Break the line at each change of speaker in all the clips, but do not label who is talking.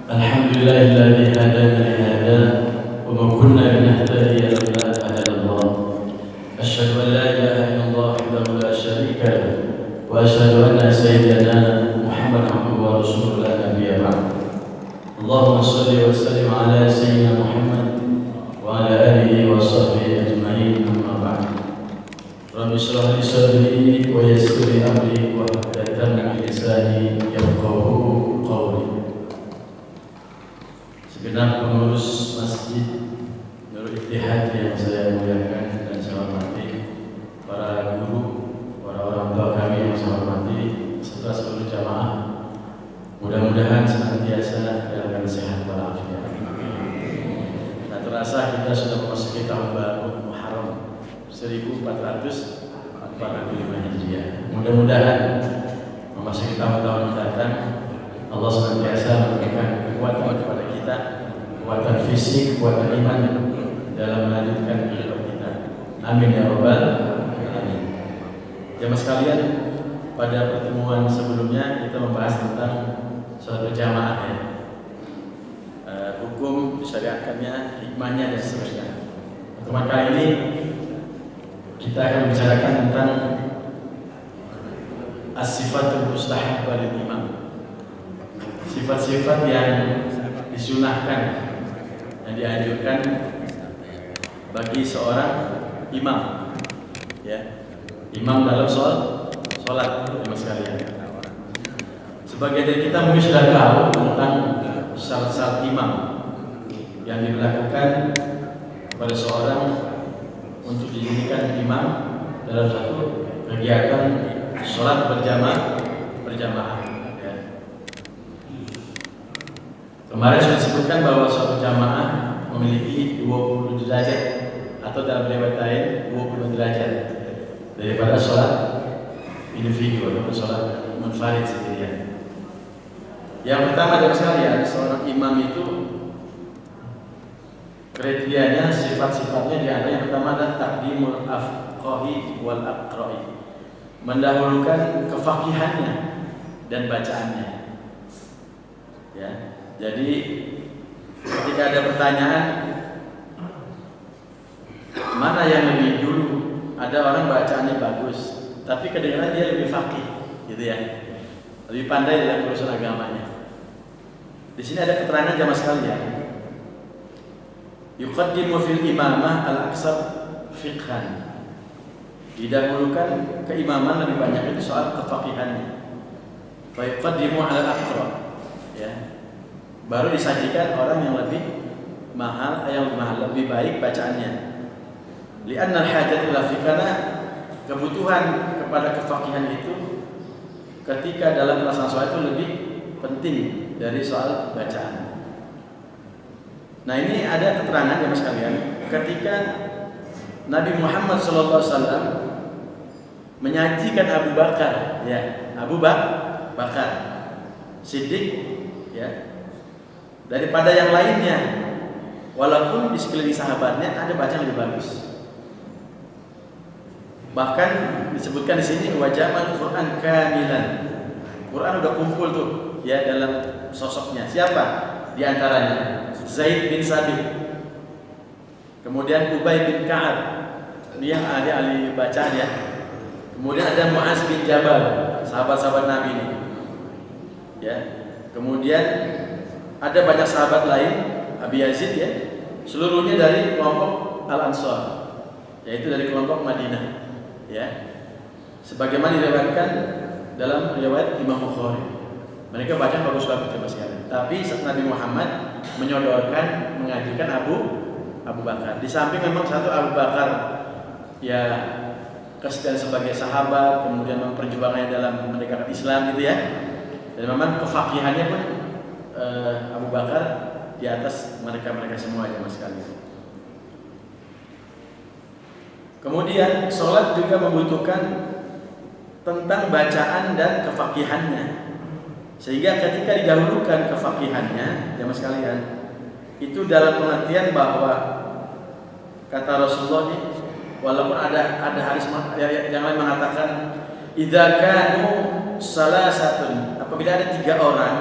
Alhamdulillahilladzi hadana li hadza wa ma kunna linahtadiya laula an hadana Allah. Asyhadu an la ilaha illallah wahdahu la syarika lahu wa asyhadu anna sayyidana Muhammadan abduhu wa rasuluhu la nabiyya ba'd. Allahumma shalli wa sallim ala sayyidina Muhammad wa ala alihi wa sahbihi ajma'in, amma ba'd. Rabbi shrah li sadri wa yassir li amri wa hlul min lisani yafqahu qawli. Segenap pengurus masjid Nurul Ittihad yang saya muliakan dan saya hormati, para guru, para orang tua kami yang saya hormati, serta seluruh jamaah, mudah-mudahan senantiasa dalam sehat walafiat. Tak terasa kita sudah memasuki tahun baru Muharram 1445 Hijriah. Mudah-mudahan memasuki tahun-tahun mendatang Allah senantiasa memberikan kekuatan kepada kita, kekuatan fisik, kekuatan iman dalam melanjutkan kehidupan kita. Amin ya rabbal alamin. Jamaah sekalian, pada pertemuan sebelumnya kita membahas tentang sholat berjamaah ya. Hukum disyariatkannya, hikmahnya dan seterusnya. Pertemuan kali ini kita akan membicarakan tentang as-sifatul mustahabbah lil imam. Sifat-sifat yang disunahkan, yang dianjurkan bagi seorang imam, ya, imam dalam sholat, teman sekalian. Sebagai dari kita mungkin sudah tahu tentang syarat-syarat imam yang diberlakukan kepada seorang untuk dijadikan imam dalam satu kegiatan sholat berjamaah. Kemarin sudah disebutkan bahwa suatu jamaah memiliki 20 derajat atau dalam riwayat lain 20 derajat daripada sholat individu atau sholat munfarid sendirian. Yang pertama dari sekalian, seorang imam itu kriterianya, sifat-sifatnya di antara yang pertama adalah taqdimul afqahi wal aqra'i, mendahulukan kefakihannya dan bacaannya. Ya. Jadi ketika ada pertanyaan mana yang lebih dulu, ada orang bacaannya bagus tapi kedengaran dia lebih faqih, gitu ya, lebih pandai dalam urusan agamanya. Di sini ada keterangan jamaah sekalian, yuqaddimu fil imamah al-aksar fiqhan, didahulukan keimaman lebih banyak itu soal kefaqihannya. Fa yuqaddimu ala al-aqra, ya, baru disajikan orang yang lebih mahal, lebih baik bacaannya. Li'anna al-hajat ila fiqhana, kebutuhan kepada kefaqihan itu ketika dalam pelaksanaan sholat itu lebih penting dari soal bacaan. Nah, ini ada keterangan jemaah sekalian, ketika Nabi Muhammad SAW menyajikan Abu Bakar, ya, Abu Bakar Siddiq, ya, daripada yang lainnya, walaupun di sekeliling sahabatnya ada bacaan lebih bagus. Bahkan disebutkan di sini wajamal Quran kamilan, Quran udah kumpul tuh, ya, dalam sosoknya. Siapa di antaranya? Zaid bin Sabit, kemudian Ubay bin Ka'ab, dia ahli bacaan, ya. Kemudian ada Mu'az bin Jabal, sahabat-sahabat Nabi ini, ya. Kemudian ada banyak sahabat lain, Abi Yazid, ya, seluruhnya dari kelompok Al-Ansar, yaitu dari kelompok Madinah, ya. Sebagaimana diriwayatkan dalam riwayat Imam Bukhari, mereka baca bagus-bagus teman sekalian. Tapi Nabi Muhammad menyodorkan, mengajukan Abu Bakar. Di samping memang satu Abu Bakar, ya, kesediaan sebagai sahabat, kemudian memperjuangkannya dalam menegakkan Islam, gitu ya. Dan memang kefakihannya pun Abu Bakar di atas mereka semua, ya, mas sekalian. Kemudian sholat juga membutuhkan tentang bacaan dan kefakihannya, sehingga ketika didahulukan kefakihannya, jamaah sekalian, itu dalam pengertian bahwa kata Rasulullah ini, walaupun ada hadis yang lain mengatakan idza kanu salasatun, apabila ada 3 orang,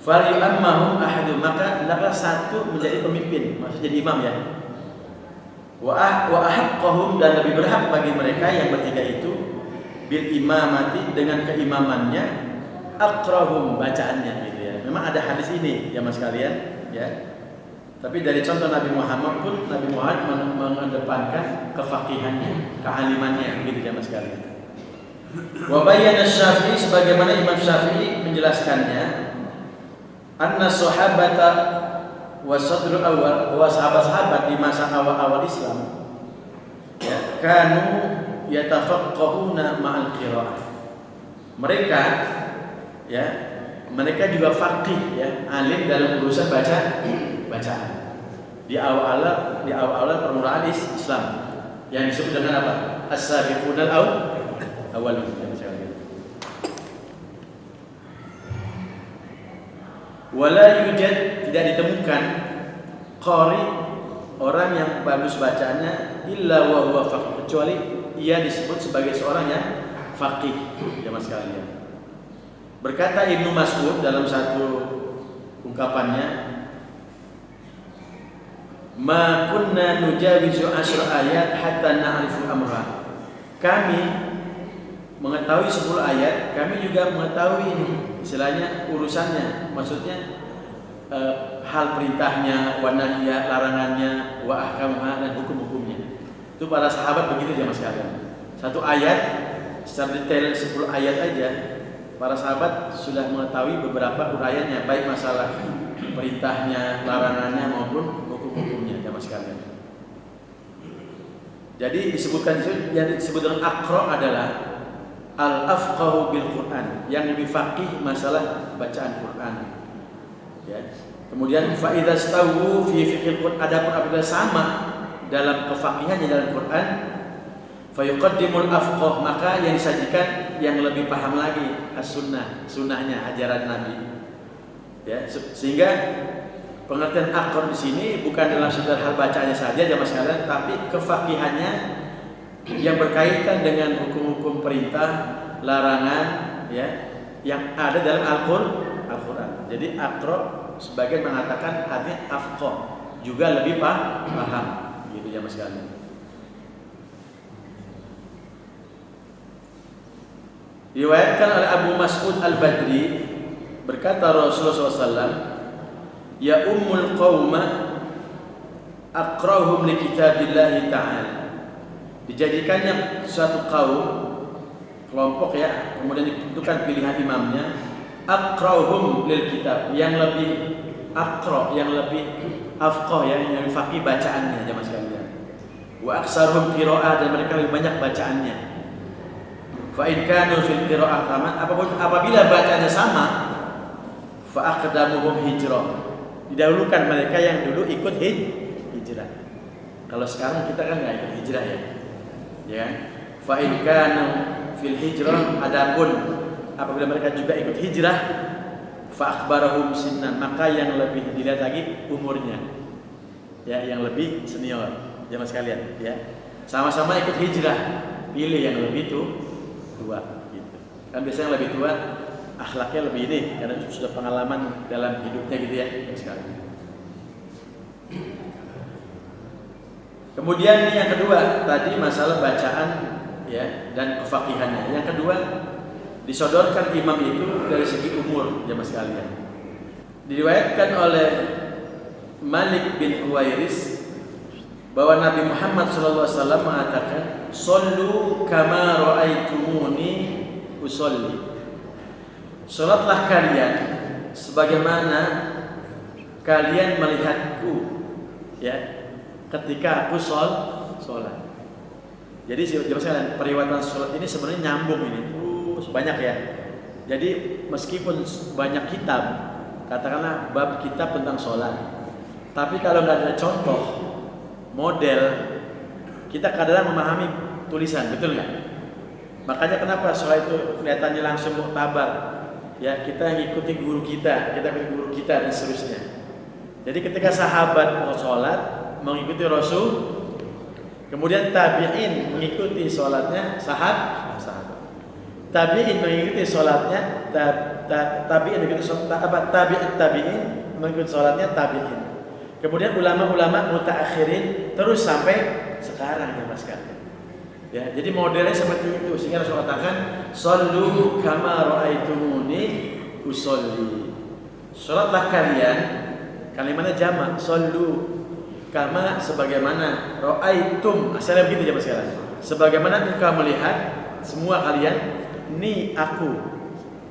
falyu'ammahum ahadun, maka hendaklah satu menjadi pemimpin, maksudnya jadi imam ya. Wa ahaqqahum, dan lebih berhak bagi mereka yang bertiga itu bil imamati, dengan keimamannya, aqrahum, bacaannya gitu ya. Memang ada hadis ini ya mas kalian ya. Tapi dari contoh Nabi Muhammad pun, Nabi Muhammad mengedepankan kefaqihannya, kealimannya gitu ya mas kalian. Wa bayyana Syafi'i, sebagaimana Imam Syafi'i menjelaskannya, anna sahabata wa sadrul awal, wa sahabat-sahabat di masa awal-awal Islam ya, kanu yatafaqqahuna ma'al qiraah. Mereka ya, mereka juga faqih ya, alim dalam urusan bacaan. Di awal-awal permulaan Islam yang disebut dengan apa? As-sabiqunal awwalun. Wala yujad, tidak ditemukan qari, orang yang bagus bacaannya, illa wa huwa faqih, kecuali ia disebut sebagai seorang yang faqih ya mas sekalian. Berkata Ibnu Mas'ud dalam satu ungkapannya, ma kunna nujawizu 10 ayat hatta na'rifu amra. Kami mengetahui 10 ayat, kami juga mengetahui istilahnya urusannya, maksudnya hal perintahnya, wa nahya, larangannya, wa ahkamha, dan hukum-hukumnya. Itu para sahabat begitu ya mas kalian. Satu ayat secara detail 10 ayat aja, para sahabat sudah mengetahui beberapa uraiannya, baik masalah perintahnya, larangannya maupun hukum-hukumnya ya mas kalian. Jadi disebutkan yang disebut dengan aqra adalah al-afqahu bil Quran, yang lebih faqih masalah bacaan Quran. Ya. Kemudian fa idza stawu fi fiqhil Quran, adapun apabila sama dalam kefaqihannya dalam Quran, fa yuqaddimul afqah, maka yang disajikan yang lebih paham lagi as-sunnah, sunnahnya, ajaran Nabi. Ya, sehingga pengertian aqra di sini bukan dalam sekedar hal bacaannya saja ya mas kalian, tapi kefaqihannya yang berkaitan dengan hukum-hukum perintah, larangan ya, yang ada dalam Al-Quran. Jadi aqra sebagian mengatakan artinya afqah, juga lebih paham gitu ya mas kalian. Diriwayatkan oleh Abu Mas'ud Al-Badri, berkata Rasulullah SAW, ya ummul qawma aqrahum li kitabillahi ta'ala. Dijadikannya suatu kaum, kelompok ya, kemudian ditentukan pilihan imamnya, aqrahum lil kitab, yang lebih aqra, yang lebih afqah ya, yang lebih faqih bacaannya jemaah sekalian. Wa aktsaruhum qiraa'ah, dan mereka lebih banyak bacaannya. Fa in kanu fil qiraa'ah sama, apabila bacaannya sama, fa aqdamuhum hijrah, didahulukan mereka yang dulu ikut hijrah. Kalau sekarang kita kan nggak ikut hijrah ya. Fa in kanu fil hijrah, adapun apabila mereka juga ikut hijrah, fa akhbarahum sinnan, maka yang lebih dilihat lagi umurnya. Ya, yang lebih senior jemaah sekalian ya. Sama-sama ikut hijrah, pilih yang lebih tua gitu. Kan biasanya yang lebih tua akhlaknya lebih ini karena sudah pengalaman dalam hidupnya gitu ya sekalian. Kemudian yang kedua tadi masalah bacaan ya dan kefaqihannya. Yang kedua disodorkan imam itu dari segi umur jemaah sekalian. Diriwayatkan oleh Malik bin Huwairis bahwa Nabi Muhammad SAW mengatakan, "Shollu kama ra'aitumuni usolli." Salatlah kalian sebagaimana kalian melihatku ya ketika aku sholat. Jadi jemaah sekalian, periwayatan sholat ini sebenarnya nyambung ini, banyak ya. Jadi meskipun banyak kitab, katakanlah bab kitab tentang sholat, tapi kalau nggak ada contoh, model, kita kadang memahami tulisan, betul nggak? Makanya kenapa sholat itu kelihatannya langsung muktabar? Ya, kita ngikuti guru kita dan seterusnya. Jadi ketika sahabat mau sholat, mengikuti Rasul, kemudian tabi'in mengikuti sholatnya sahabat. tabi'in mengikuti sholatnya, tabi'in mengikuti tabi'in mengikuti sholatnya tabi'in. Kemudian ulama-ulama mutaakhirin terus sampai sekarang ya Mas kalian. Ya, jadi modelnya seperti itu sehingga Rasul katakan shollu kama raaitumuni usolli. Sholatlah kalian, kalimatnya jamak, shollu kama sebagaimana raaitum, asalnya begitu ya Mas kalian. Sebagaimana engkau melihat semua kalian, ni aku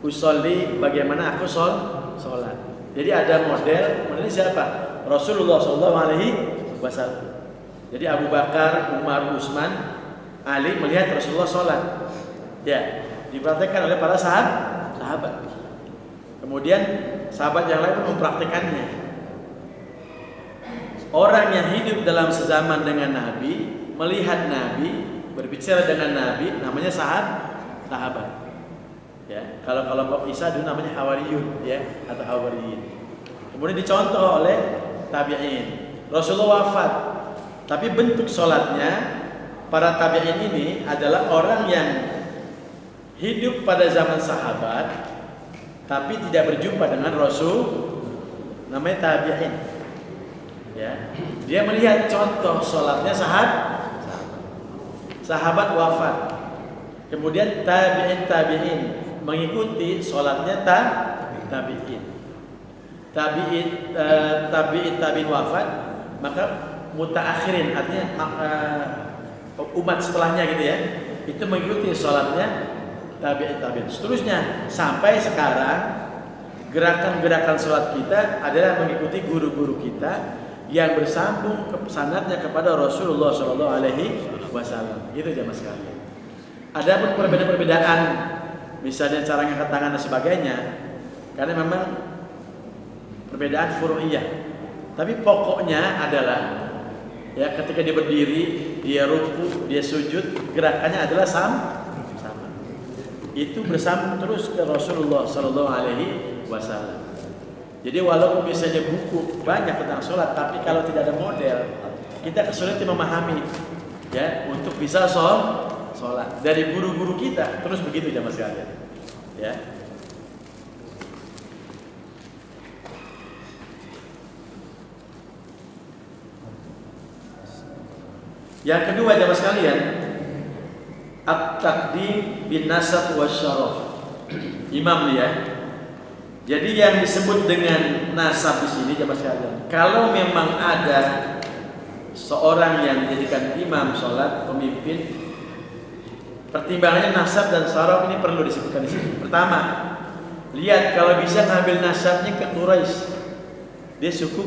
usolli bagaimana aku sholat. Jadi ada modelnya siapa? Rasulullah SAW. Jadi Abu Bakar, Umar, Utsman, Ali melihat Rasulullah sholat. Ya, dipraktikkan oleh para sahabat. Kemudian sahabat yang lain pun mempraktikannya. Orang yang hidup dalam sezaman dengan Nabi, melihat Nabi, berbicara dengan Nabi, namanya sahabat. Ya, kalau kelompok Isa dulu namanya Hawariyun, ya, atau Hawariyin. Kemudian dicontoh oleh tabi'in. Rasulullah wafat, tapi bentuk sholatnya para tabi'in ini adalah orang yang hidup pada zaman sahabat, tapi tidak berjumpa dengan Rasul, namanya tabi'in. Ya, dia melihat contoh sholatnya sahabat wafat, kemudian tabi'in mengikuti sholatnya tabi'in wafat, maka mutaakhirin artinya umat setelahnya gitu ya, itu mengikuti sholatnya tabi'in. Seterusnya sampai sekarang gerakan-gerakan sholat kita adalah mengikuti guru-guru kita yang bersambung sanadnya kepada Rasulullah SAW. Itu jamaah sekalian. Adapun perbedaan-perbedaan, misalnya cara ngangkat tangan dan sebagainya, karena memang perbedaan furu'iyah. Tapi pokoknya adalah ya ketika dia berdiri, dia ruku, dia sujud, gerakannya adalah sama. Itu bersambung terus ke Rasulullah SAW. Jadi walaupun misalnya buku banyak tentang sholat, tapi kalau tidak ada model, kita kesulitan memahami ya untuk bisa sholat. Dari guru-guru kita terus begitu jamaah sekalian. Ya. Yang kedua jamaah sekalian, at-taqdim bin nasab wasyaraf. Imam dia. Jadi yang disebut dengan nasab di sini jamaah sekalian, kalau memang ada seorang yang dijadikan imam sholat, pemimpin, pertimbangannya nasab dan syaraf ini perlu disebutkan di sini. Pertama, lihat kalau bisa ngambil nasabnya ke Quraisy, dia suku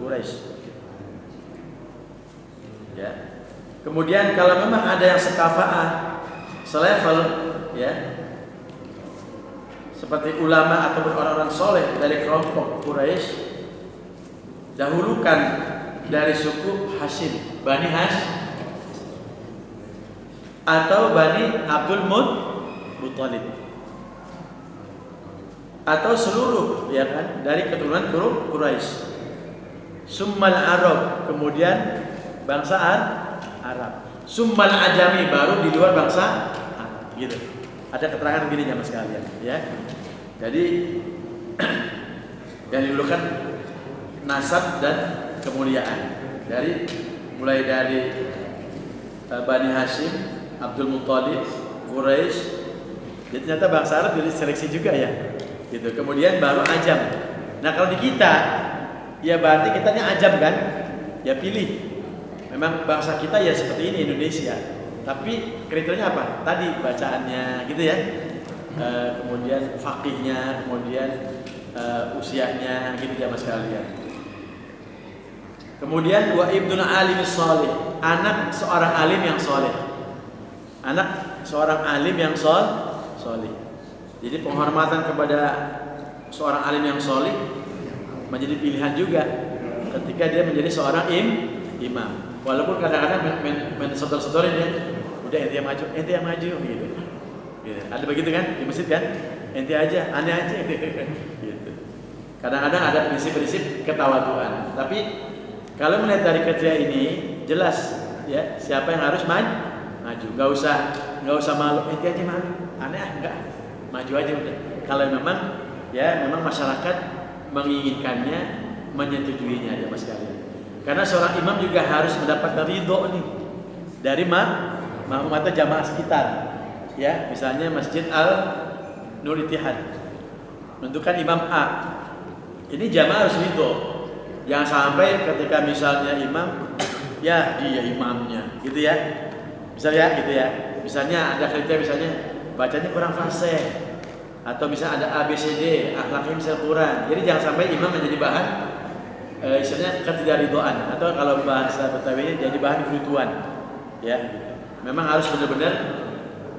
Quraisy. Ya. Kemudian kalau memang ada yang sekafa'ah, selevel, ya, seperti ulama atau orang-orang soleh dari kelompok Quraisy, dahulukan dari suku Hashim, Bani Hashim, atau Bani Abdul Muttalib, atau seluruh ya kan dari keturunan Quraisy. Summal Arab, kemudian bangsa Arab. Summal Ajami, baru di luar bangsa Arab, gitu. Ada keterangan begini jamaah sekalian, ya. Jadi yang didulukan nasab dan kemuliaan, mulai dari Bani Hashim, Abdul Muttalib, Quraisy. Jadi ternyata bangsa Arab jadi seleksi juga ya, gitu. Kemudian baru Ajam. Nah kalau di kita, ya berarti kita ini Ajam kan? Ya pilih. Memang bangsa kita ya seperti ini Indonesia. Tapi kriterianya apa? Tadi bacaannya gitu ya. Kemudian faqihnya, kemudian usianya gitu jamaah sekalian. Kemudian wa ibnu alim sholih, anak seorang alim yang soleh. Anak seorang alim yang soleh. Jadi penghormatan kepada seorang alim yang soleh menjadi pilihan juga ketika dia menjadi seorang imam. Walaupun kadang-kadang main sodor-sodorin ya, udah ente yang maju gitu. Ada begitu kan di masjid kan, ente aja, aneh aja gitu. Kadang-kadang ada prinsip-prinsip ketawaduan. Tapi kalau melihat dari kriteria ini jelas ya siapa yang harus maju. Nggak usah malu, ente aja malu. aneh enggak, maju aja udah. Kalau memang memang masyarakat menginginkannya, menyetujuinya jamaah sekalian. Karena seorang imam juga harus mendapatkan ridho nih dari makmum atau jamaah sekitar. Ya, misalnya Masjid Al-Nur Ittihad menentukan imam A. Ini jamaah harus ridho. Jangan sampai ketika misalnya imam, ya dia imamnya, gitu ya. Misalnya gitu ya. Misalnya ada kriteria misalnya bacanya kurang fasih atau bisa ada ABCD, akhlaknya misal kurang. Jadi jangan sampai imam menjadi bahan istilahnya ketidakridhoan atau kalau bahasa Betawinya jadi bahan kerutuan. Ya, gitu. Memang harus benar-benar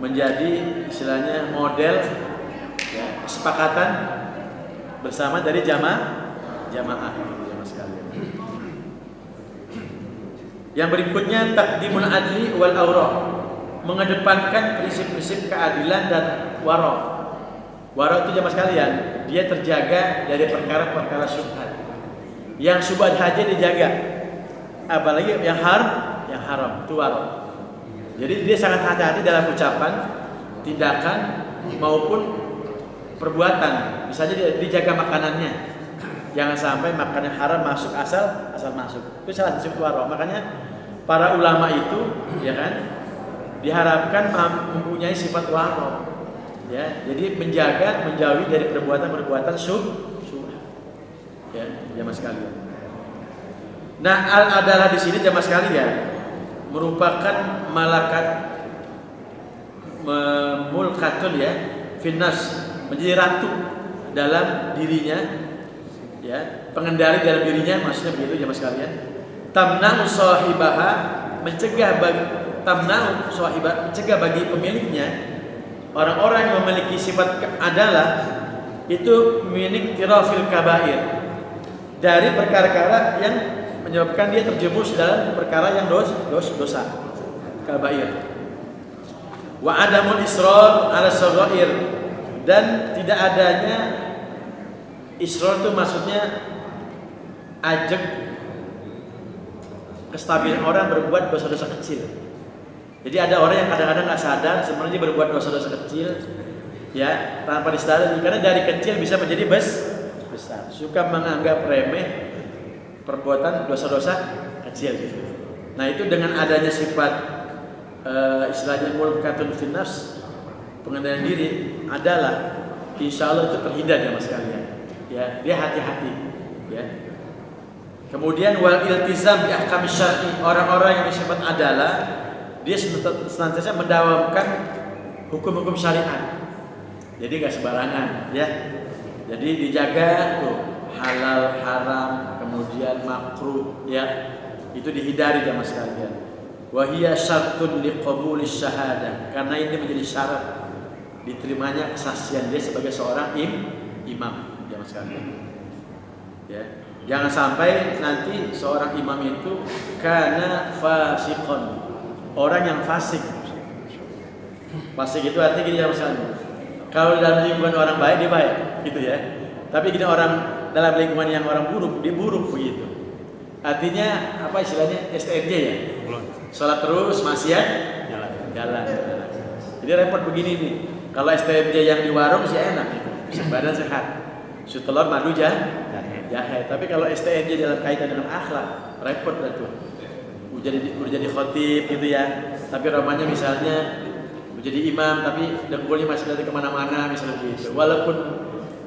menjadi istilahnya model kesepakatan bersama dari jamaah gitu, jamaah sekalian. Yang berikutnya taqdimul adli wal awra, mengedepankan prinsip-prinsip keadilan dan wara. Wara itu jamaah sekalian, dia terjaga dari perkara-perkara syubhat. Yang syubhat aja dijaga. Apalagi yang haram itu wara. Jadi dia sangat hati-hati dalam ucapan, tindakan maupun perbuatan. Misalnya dia dijaga makanannya. Jangan sampai makanan haram masuk asal masuk. Itu salah satu wara. Makanya para ulama itu ya kan diharapkan mempunyai sifat wara. Ya, jadi menjauhi dari perbuatan-perbuatan syubhat. Ya, jamaah sekalian. Nah, al-adalah di sini jamaah sekalian merupakan malakat mulkatun ya, finnas, menjadi ratu dalam dirinya, ya, pengendali dalam dirinya, maksudnya begitu jamaah sekalian. Tamna'u sahibaha, mencegah bagi pemiliknya. Orang-orang yang memiliki sifat adalah itu minik tirafil kabair, dari perkara-perkara yang menyebabkan dia terjerumus dalam perkara yang dosa kabair. Wa adamul israr ala shaghair, dan tidak adanya israr itu maksudnya ajak kestabilan orang berbuat dosa-dosa kecil. Jadi ada orang yang kadang-kadang nggak sadar sebenarnya berbuat dosa-dosa kecil, ya tanpa disadari, karena dari kecil bisa menjadi besar. Suka menganggap remeh perbuatan dosa-dosa kecil gitu. Nah itu dengan adanya sifat istilahnya mulkatun finnas, pengendalian diri adalah insya Allah itu terhindar ya mas kalian. Ya dia hati-hati. Ya. Kemudian wal iltizam bi ahkam syar'i, orang-orang yang disifat adalah dia senantiasa mendawamkan hukum-hukum syariat. Jadi nggak sembarangan, ya. Jadi dijaga tuh halal, haram, kemudian makruh, ya. Itu dihindari jamaah sekalian. Wa hiya syartun liqabulis syahadah, karena ini menjadi syarat diterimanya kesaksian dia sebagai seorang imam, jamaah sekalian. Ya. Jangan sampai nanti seorang imam itu kana fasiqon, orang yang fasik. Fasik itu artinya gini ya misalnya, kalau dalam lingkungan orang baik dia baik, gitu ya. Tapi gini orang dalam lingkungan yang orang buruk dia buruk begitu. Artinya apa istilahnya STNJ ya? Sholat terus, maksiat jalan. Jadi repot begini nih. Kalau STNJ yang di warung sih enak gitu, badan sehat. Susu telur madu jahe. Tapi kalau STNJ dalam kaitan dengan akhlak repot lah tuh. Udah jadi khotib gitu ya, tapi romanya misalnya menjadi imam tapi dengkulnya masih dari kemana-mana misalnya gitu. Walaupun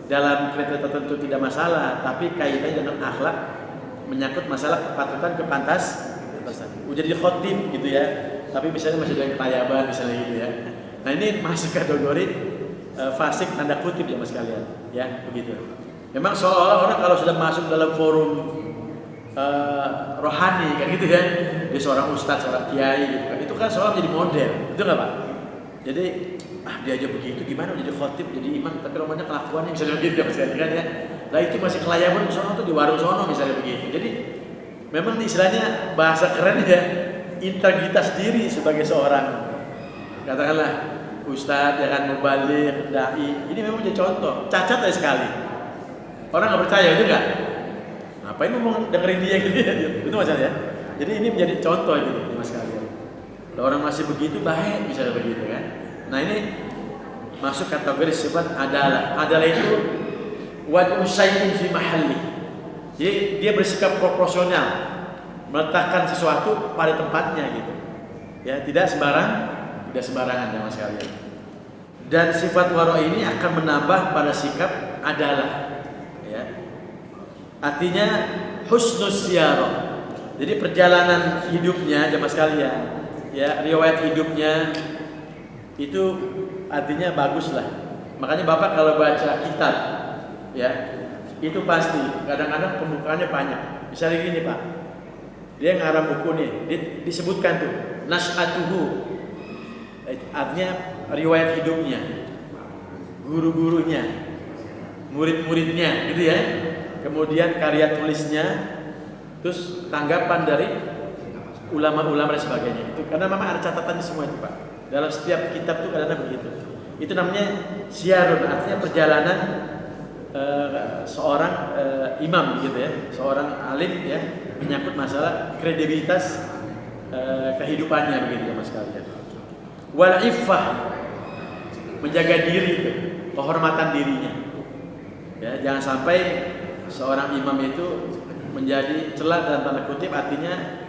dalam kriteria tertentu tidak masalah, tapi kaitannya dengan akhlak menyangkut masalah kepatutan kepantasan. Udah jadi khotib gitu ya, tapi misalnya masih dari ketayaban misalnya gitu ya. Nah ini masuk kategori fasik tanda kutip ya mas kalian, ya begitu. Memang seolah-olah orang kalau sudah masuk dalam forum rohani kan gitu kan, dia seorang ustadz, seorang kiai gitu kan, itu kan seolah menjadi model, itu nggak pak? Jadi dia aja begitu, gimana jadi khotib, jadi imam, tapi romanya kelakuannya misalnya begitu ya mas kan ya. Lah itu masih kelayaban sono tuh di warung sono misalnya begitu. Jadi memang istilahnya bahasa keren ya, integritas diri sebagai seorang katakanlah ustadz, ya kan, mubaligh, dai, ini memang jadi contoh, cacat aja sekali. Orang nggak percaya itu nggak? Ngapain ngomong dengerin dia gitu ya? Itu masalahnya. Jadi ini menjadi contoh gitu mas kalian. Kalau orang masih begitu baik misalnya begitu kan. Nah ini masuk kategori sifat adalah. Adalah itu wad'u syai'in fi mahalli. Jadi dia bersikap proporsional, meletakkan sesuatu pada tempatnya gitu. Ya, tidak sembarangan ya Mas kalian. Dan sifat wara ini akan menambah pada sikap adalah. Ya. Artinya husnus siyarah. Jadi perjalanan hidupnya jemaah sekalian, ya, riwayat hidupnya itu artinya bagus lah. Makanya Bapak kalau baca kitab, ya, itu pasti kadang-kadang pembukaannya banyak. Misalnya gini Pak, dia ngarang buku nih, disebutkan tuh nas'atuhu, artinya riwayat hidupnya, guru-gurunya, murid-muridnya, gitu ya. Kemudian karya tulisnya, terus tanggapan dari ulama-ulama dan sebagainya. Itu karena memang ada catatannya semua itu Pak. Dalam setiap kitab itu kadang-kadang begitu. Itu namanya siyarun, artinya perjalanan seorang imam gitu ya, seorang alim ya, menyangkut masalah kredibilitas kehidupannya begitu ya Mas kalian. Wal iffah, menjaga diri itu, kehormatan dirinya. Ya, jangan sampai seorang imam itu menjadi celah dalam tanda kutip, artinya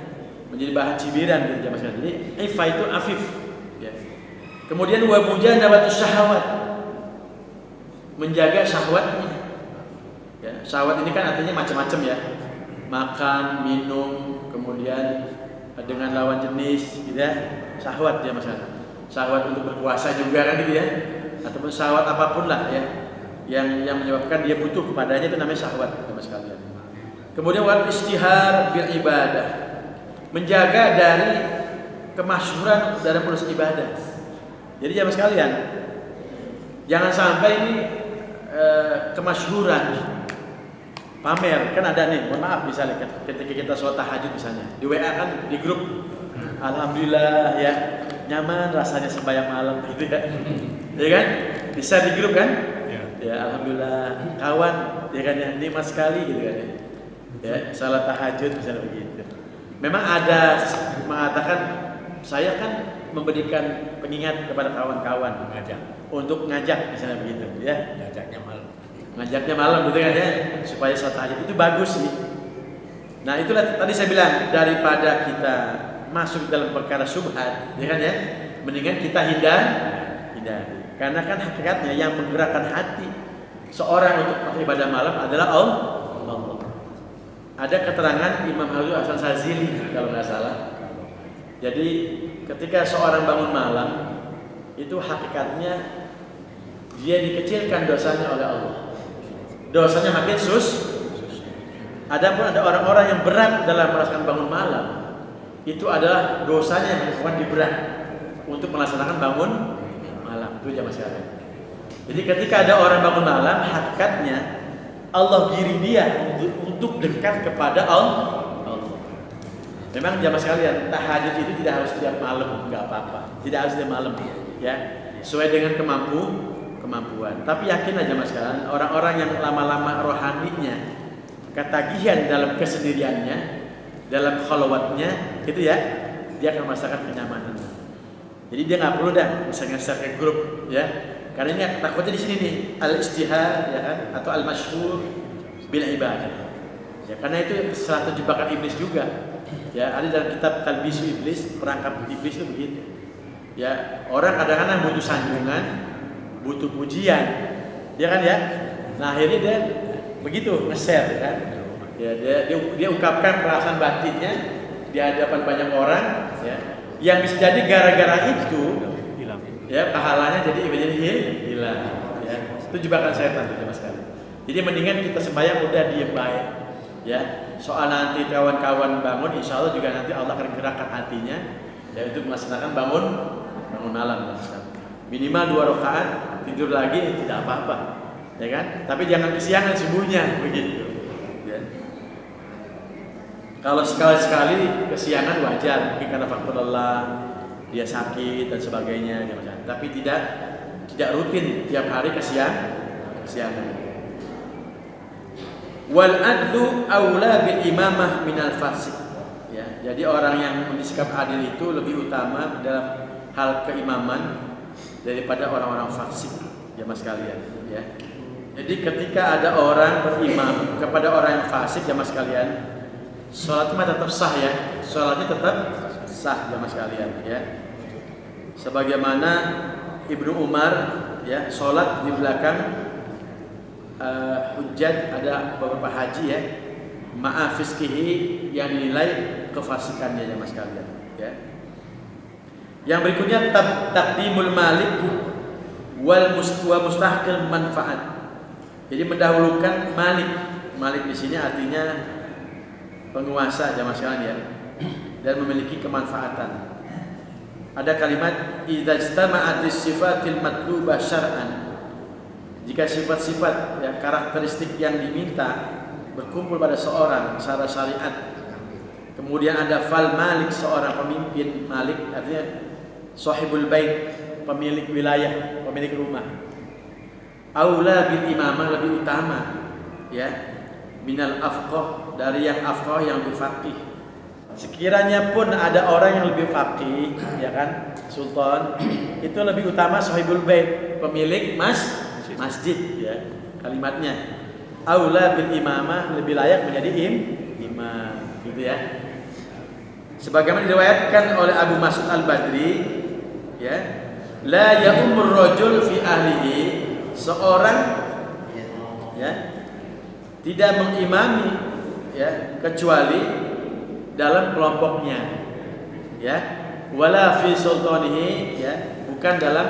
menjadi bahan cibiran gitu ya Mas kalian. Jadi iffah itu afif. Ya. Kemudian wa mujanabatus syahawat, menjaga syahwatnya. Ya, syahwat ini kan artinya macam-macam ya, makan, minum, kemudian dengan lawan jenis, gitu ya, syahwat ya Mas. Syahwat untuk berkuasa juga kan gitu ya, ataupun syahwat apapun lah ya, yang menyebabkan dia butuh kepadanya itu namanya syahwat ya Mas kalian. Kemudian wal istihar bil ibadah, menjaga dari kemasyhuran dalam proses ibadah. Jadi ya Mas kalian, jangan sampai ini kemasyhuran, pamer. Kan ada nih, mohon maaf misalnya ketika kita sholat tahajud misalnya di WA kan, di grup, alhamdulillah ya, nyaman rasanya sembahyang malam gitu ya. Ya kan? Bisa di grup kan? Ya alhamdulillah, kawan ya kan, ya nikmat sekali gitu kan ya. Ya, salat tahajud misalnya begitu. Memang ada mengatakan, saya kan memberikan pengingat kepada kawan-kawan untuk ngajak misalnya begitu ya. Ngajaknya malam gitu kan ya, supaya sholat tahajud itu bagus sih. Nah itulah tadi saya bilang, daripada kita masuk dalam perkara syubhat, ya kan ya, mendingan kita hindari. Karena kan hakikatnya yang menggerakkan hati seorang untuk ibadah malam adalah Allah. Ada keterangan Imam Habib Hasan Sazili kalau nggak salah. Jadi ketika seorang bangun malam, itu hakikatnya dia dikecilkan dosanya oleh Allah. Dosanya makin Adapun ada orang-orang yang berat dalam melaksanakan bangun malam, itu adalah dosanya yang bukan diberat untuk melaksanakan bangun malam. Itu jamaah sekalian. Jadi ketika ada orang bangun malam, hakikatnya Allah giring dia untuk dekat kepada Allah. Memang jamaah sekalian, tahajud itu tidak harus tiap malam, nggak apa-apa. Tidak harus tiap malam, ya. Sesuai dengan kemampuan. Tapi yakin aja Mas sekalian, orang-orang yang lama-lama rohaninya ketagihan dalam kesendiriannya, dalam khalwatnya, gitu ya, dia akan merasakan kenyamanan. Jadi dia nggak perlu dah misalnya share ke grup, ya. Karena ini takutnya di sini nih, al-istihar, ya kan, atau al-masyhur bil ibadah. Ya, karena itu salah satu jebakan iblis juga. Ya, ada dalam kitab Talbisu Iblis, perangkap iblis itu begitu. Ya, orang kadang-kadang butuh sanjungan, butuh pujian, ya kan ya. Nah akhirnya dia begitu nge-share, kan. Ya, dia ungkapkan perasaan batinnya di hadapan banyak orang, ya. Yang bisa jadi gara-gara itu hilang. Ya, pahalanya jadi hilang. Ya, itu jebakan setan itu Mas sekali. Jadi mendingan kita sembahyang udah diem baik. Ya, soal nanti kawan-kawan bangun, insya Allah juga nanti Allah akan gerakkan hatinya, ya, untuk melaksanakan bangun malam. Minimal 2 rakaat, tidur lagi tidak apa-apa, ya kan? Tapi jangan kesiangan subuhnya begitu. Ya. Kalau sekali-sekali kesiangan wajar, mungkin karena faktor lelah, dia sakit dan sebagainya, ya, tapi tidak rutin tiap hari kesiangan. Wal adlu aula bil imamah minal fasik. Ya, jadi orang yang bersikap adil itu lebih utama dalam hal keimaman daripada orang-orang fasik. jamaah sekalian, ya. Jadi ketika ada orang berimam kepada orang yang fasik, jamaah sekalian, sholatnya tetap sah ya, sholatnya tetap sah jamaah sekalian, ya. Sebagaimana Ibnu Umar, ya, sholat di belakang hujjat, ada beberapa haji ya, maaf fiskihi yang dinilai kefasikannya jamaah sekalian, ya. Yang berikutnya taqdimul malik wal mustahqil manfaat. Jadi mendahulukan malik. Malik di sini artinya penguasa jamaah sekalian, ya, dan memiliki kemanfaatan. Ada kalimat idza istama'atis sifatil matlubah syar'an. Jika sifat-sifat, ya, karakteristik yang diminta berkumpul pada seorang secara syariat. Kemudian ada fal malik, seorang pemimpin. Malik artinya sahibul bait, pemilik wilayah, pemilik rumah. Aula bil imamah, lebih utama, ya, minal afqah, dari yang afqah, yang lebih faqih. Sekiranya pun ada orang yang lebih faqih, ya kan, sultan, itu lebih utama sahibul bait, pemilik masjid, ya, kalimatnya. Aula bil imamah, lebih layak menjadi imam, gitu ya. Sebagaimana diriwayatkan oleh Abu Mas'ud Al-Badri, ya, la ya'umur rajul fi ahlihi, seorang, ya, tidak mengimami, ya, kecuali dalam kelompoknya, ya, wala fi sultanihi, ya, bukan dalam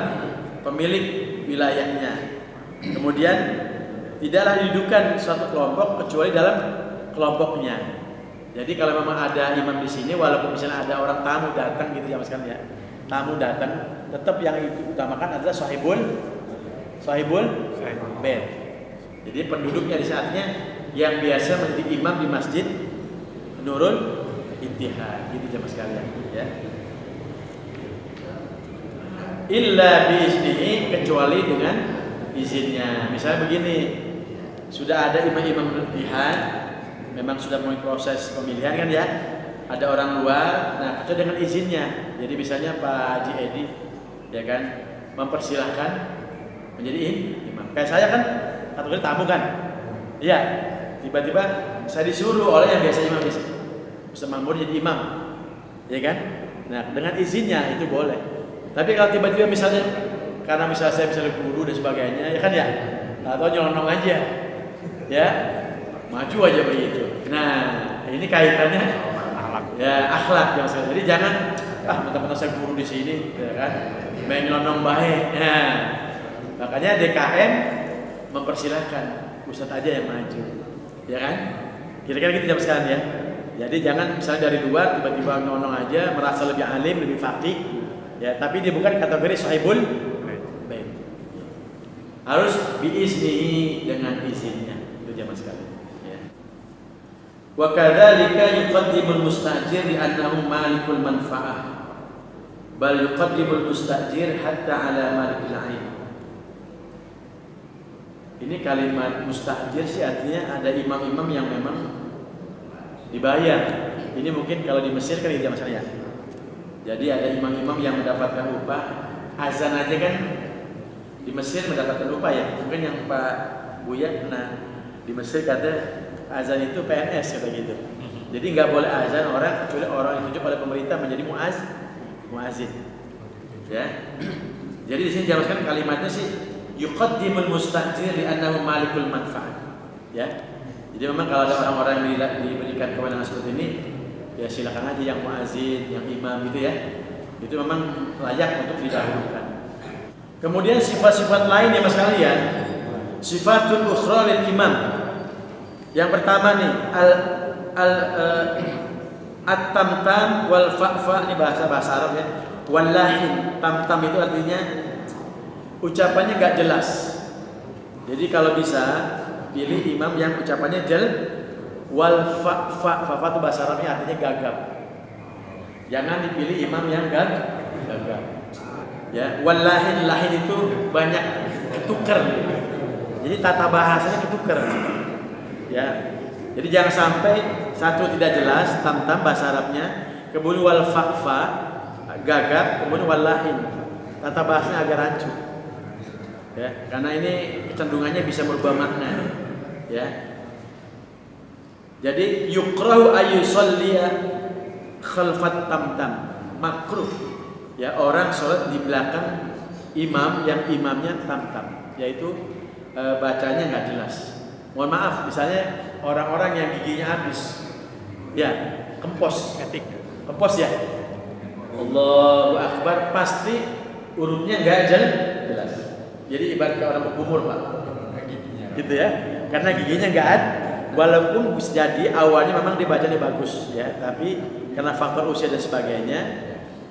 pemilik wilayahnya. Kemudian tidaklah didudukan suatu kelompok kecuali dalam kelompoknya. Jadi kalau memang ada imam di sini, walaupun misalnya ada orang tamu datang gitu ya mas kan, ya, tamu datang, tetap yang diutamakan adalah sahibul bait. Jadi penduduknya di saatnya yang biasa menjadi imam di masjid Nurul Ittihad, gitu jemaah sekalian, ya. Illa biiznihi, kecuali dengan izinnya. Misalnya begini, sudah ada imam-imam Ittihad, memang sudah mulai proses pemilihan kan, ya. Ada orang luar, nah kecuali dengan izinnya. Jadi misalnya Pak Haji Edi, ya kan, mempersilahkan menjadi imam. Kayak saya kan, kategori tamu kan, iya. Tiba-tiba saya disuruh oleh yang biasa imam di sini, Ustaz Mahmud jadi imam, ya kan. Nah dengan izinnya itu boleh. Tapi kalau tiba-tiba misalnya karena misalnya saya misalnya guru dan sebagainya, ya kan, ya, atau nyelonong aja, ya, maju aja begitu. Nah ini kaitannya ya akhlak, ya. Jadi jangan teman-teman saya guru di sini, ya kan, main nyelonong baik. Nah makanya DKM mempersilahkan Ustaz aja yang maju, ya kan. Kira-kira gitu jam sekarang, ya. Jadi jangan misalnya dari luar tiba-tiba nyelonong aja, merasa lebih alim, lebih faqih, ya, tapi dia bukan kategori sahibul bait. Harus biiznihi, dengan izinnya, itu jamaah sekalian. Wa kadzalika yuqaddimul mustajir li annahu malikul manfaah, bal yuqaddimul mustajir hatta ala malikil ain. Ini kalimat mustajir sih artinya ada imam-imam yang memang dibayar. Ini mungkin kalau di Mesir kan itu masalahnya. Jadi ada imam-imam yang mendapatkan upah, azan aja kan di Mesir mendapatkan upah, ya. Mungkin yang Pak Buya pernah di Mesir kata azan itu PNS kata gitu. Jadi nggak boleh azan orang kecuali orang yang ditunjuk oleh pemerintah menjadi muazin. Ya. Jadi di sini jelaskan kalimatnya sih yuqaddimul mustajir li annahu malikul manfaat. Ya. Jadi memang kalau ada orang-orang yang diberikan kewenangan seperti ini, ya silakan aja yang muazin, yang imam gitu, ya. Itu memang layak untuk didahulukan. Kemudian sifat-sifat lain ya Mas kalian, sifatul ukhra lil imam. Yang pertama nih at-tamtam wal fa', ini bahasa Arab, ya. Wallahin, tamtam itu artinya ucapannya gak jelas. Jadi kalau bisa pilih imam yang ucapannya wal fa itu bahasa Arabnya artinya gagap. Jangan dipilih imam yang gagap. Ya, wallahin, lahin itu banyak ketuker. Jadi tata bahasanya ketuker. Ya. Jadi jangan sampai satu tidak jelas, tamtam bahasa Arabnya, kemudian wal fa gagap, kemudian wallahin. Tata bahasanya agak rancu. Ya, karena ini kecenderungannya bisa merubah makna. Ya. Jadi yukrahu ayyusalliya khalfat tamtam, makruh ya orang sholat di belakang imam yang imamnya tamtam, yaitu bacanya nggak jelas. Mohon maaf, misalnya orang-orang yang giginya habis, ya kempos, kempos ya, Allahu Akbar, pasti urutnya nggak jelas. Jadi ibarat orang berkumur pak, gitu ya, karena giginya nggak ada. Walaupun bisa jadi awalnya memang dibacanya bagus ya, tapi karena faktor usia dan sebagainya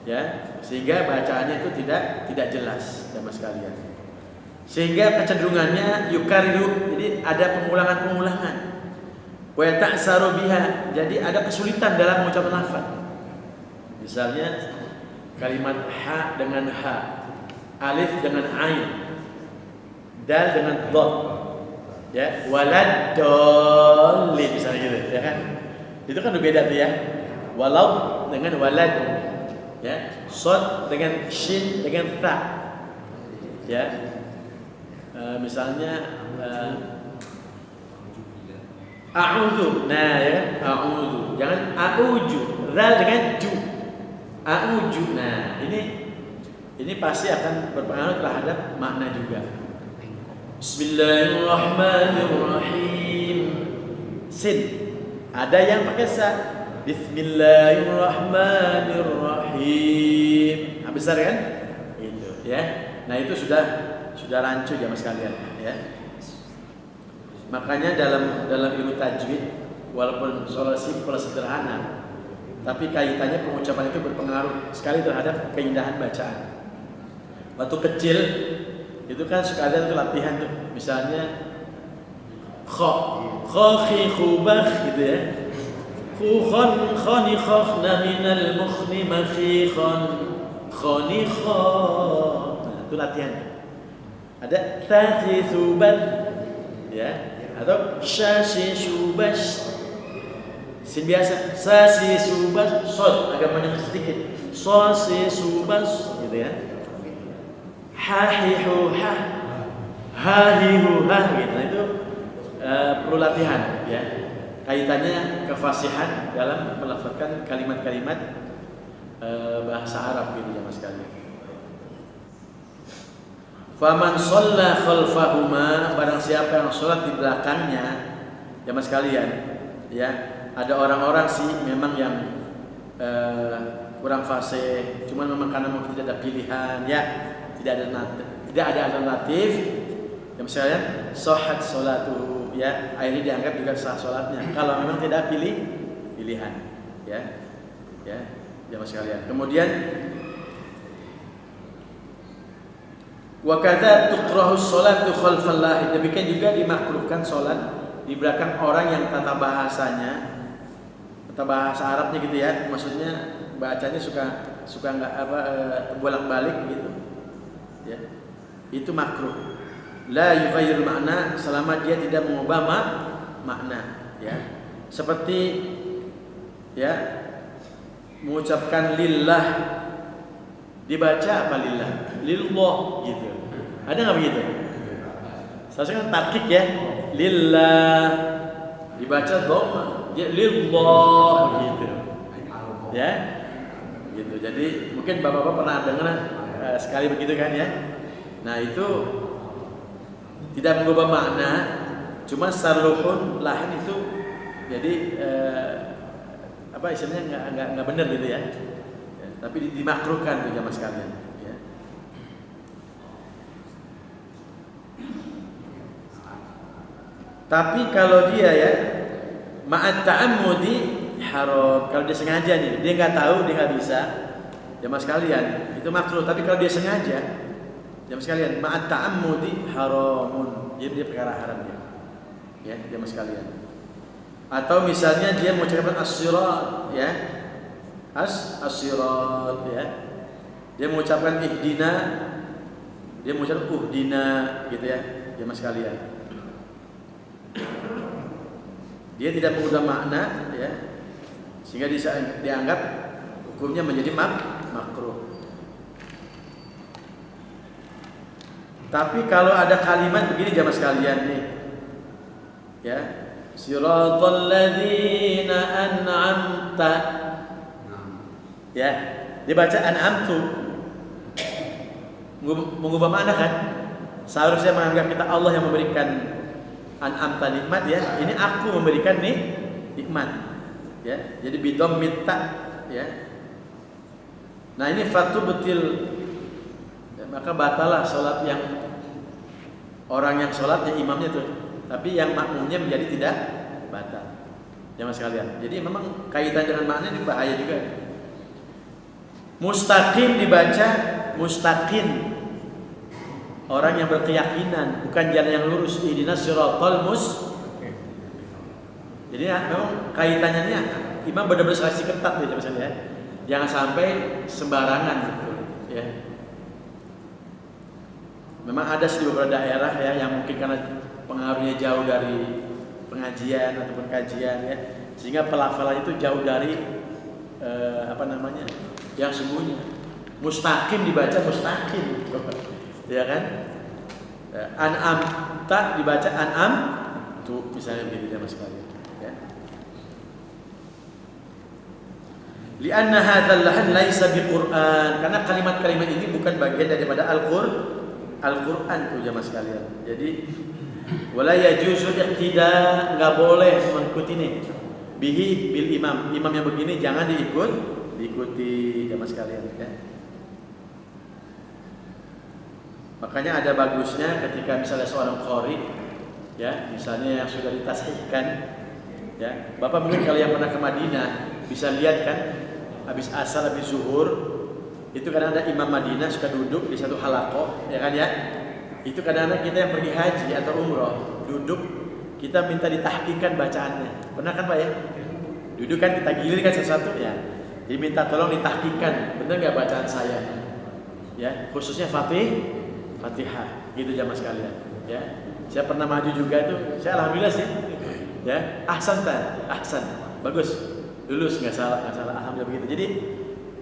ya, sehingga bacaannya itu tidak jelas sama sekalian. Sehingga kecenderungannya yukariru, jadi ada pengulangan-pengulangan. Wa ta'saru biha, jadi ada kesulitan dalam mengucapkan lafaz. Misalnya kalimat ha dengan ha, alif dengan ain, dal dengan dot. Ya, waladdallin misalnya gitu, ya kan? Itu kan beda tuh ya. Walau dengan walad, ya. Shad dengan shin dengan ta. Ya. Misalnya a'udzu. Nah, ya kan? A'udzu. Jangan a'uju. Zal dengan ju. A'uju. Nah, ini pasti akan berpengaruh terhadap makna juga. Bismillahirrahmanirrahim. Sin. Ada yang pakai sa. Bismillahirrahmanirrahim. Besar kan? Gitu ya. Nah, itu sudah rancu ya mas kalian ya. Makanya dalam ilmu tajwid, walaupun soal simpel sederhana, tapi kaitannya pengucapan itu berpengaruh sekali terhadap keindahan bacaan. Waktu kecil itu kan suka ada tuh latihan tuh, misalnya kho khi khubakh gitu ya, khon khoni khokhna minal mukhni makhikhon khoni khon. Nah, itu latihan. Ada tati subat ya, atau syasi subash, sin biasa sasi subas, sod agak banyak sedikit, sosi subas gitu ya. Hahihu ha, hahihu ha gitu. Nah, itu perlu latihan ya. Kaitannya kefasihan dalam melafazkan kalimat-kalimat bahasa Arab gitu ya mas kalian. Faman shalla khalfahuma, barang siapa yang sholat di belakangnya ya mas kalian ya. Ada orang-orang sih memang yang kurang fasih, cuman memang karena mungkin tidak ada pilihan ya, tidak ada alternatif ya misalnya sahhat sholatuhu ya, akhirnya dianggap juga sah sholatnya kalau memang tidak pilihan ya mas kalian. Kemudian wa kadza tukrahu sholatu khalfal lahid, demikian juga dimakruhkan sholat di belakang orang yang tata bahasa Arabnya gitu ya, maksudnya bacanya suka nggak bolak-balik gitu ya, itu makruh. La yughayyir makna, selama dia tidak mengubah makna ya, seperti ya mengucapkan lillah, dibaca apa lillah, lillah gitu, ada nggak begitu? Seharusnya kan tarkik ya, lillah, dibaca dhamma ya, lillah gitu ya gitu. Jadi mungkin bapak-bapak pernah dengar sekali begitu kan ya. Nah itu tidak mengubah makna, cuma sarluhun lahan itu jadi istilahnya nggak benar gitu ya, tapi dimakruhkan tuh jamaah sekalian ya. Tapi kalau dia ya ma'at ta'ammudi haram, kalau dia sengaja nih, dia nggak tahu, dia nggak bisa, jamaah sekalian itu makruh. Tapi kalau dia sengaja, jamaah sekalian, ma'at ta'ammudi haramun, jadi dia perkara haram ya jamaah sekalian. Atau misalnya dia mengucapkan as-sirat ya, as-sirat ya, dia mengucapkan ihdina, dia mengucapkan uhdina gitu ya jamaah sekalian. Dia tidak mengubah makna ya, sehingga dianggap hukumnya menjadi makruh. Tapi kalau ada kalimat begini jamaah sekalian nih, ya, siratal ladzina an'amta, ya, dibaca an'amtu, mengubah makna kan? Seharusnya menganggap kita Allah yang memberikan an'amta nikmat, ya. Ini aku memberikan nikmat, ya. Jadi bidom minta, ya. Nah ini fatu betil, ya, maka batalah sholat yang orang yang sholatnya imamnya tuh, tapi yang makmumnya menjadi tidak batal. Jamaah sekalian. Jadi memang kaitan dengan makna ini bahaya juga. Mustaqim dibaca mustaqim, orang yang berkeyakinan, bukan jalan yang lurus. Ihdinas siratal mustaqim. Jadi ya, memang kaitannya ini imam benar-benar seleksi ketat ya jamaah sekalian. Jangan sampai sembarangan gitu, ya. Memang ada di beberapa daerah ya yang mungkin karena pengaruhnya jauh dari pengajian ataupun kajian, ya, sehingga pelafalan itu jauh dari yang sungguhnya. Mustaqim dibaca mustaqim, ya kan? An'am tak dibaca an'am tuh, misalnya begitu jamaah sekalian, ya. Lianna hadzal lahan laisa biqur'an, karena kalimat-kalimat ini bukan bagian daripada Al-Qur'an tuh jamaah sekalian. Jadi wala yajuzu iqtida, enggak boleh mengikuti nih bihi bil imam. Imam yang begini jangan diikuti jamaah sekalian, ya. Makanya ada bagusnya ketika misalnya seorang qari, ya, misalnya yang sudah ditashihkan, ya. Bapak mungkin kalau yang pernah ke Madinah bisa lihat kan, habis asar, habis zuhur, itu kadang ada imam Madinah suka duduk di satu halaqah, ya kan ya. Itu kadang-kadang kita yang pergi haji atau umroh duduk, kita minta ditahqiqkan bacaannya. Pernah kan Pak ya? Duduk kan kita gilirkan satu-satu, ya. Diminta tolong ditahqiqkan, benar nggak bacaan saya? Ya, khususnya Fatihah, gitu jamaah sekalian. Ya, saya pernah maju juga itu, saya alhamdulillah sih. Ya, ahsan, bagus. Lulus nggak salah, alhamdulillah begitu.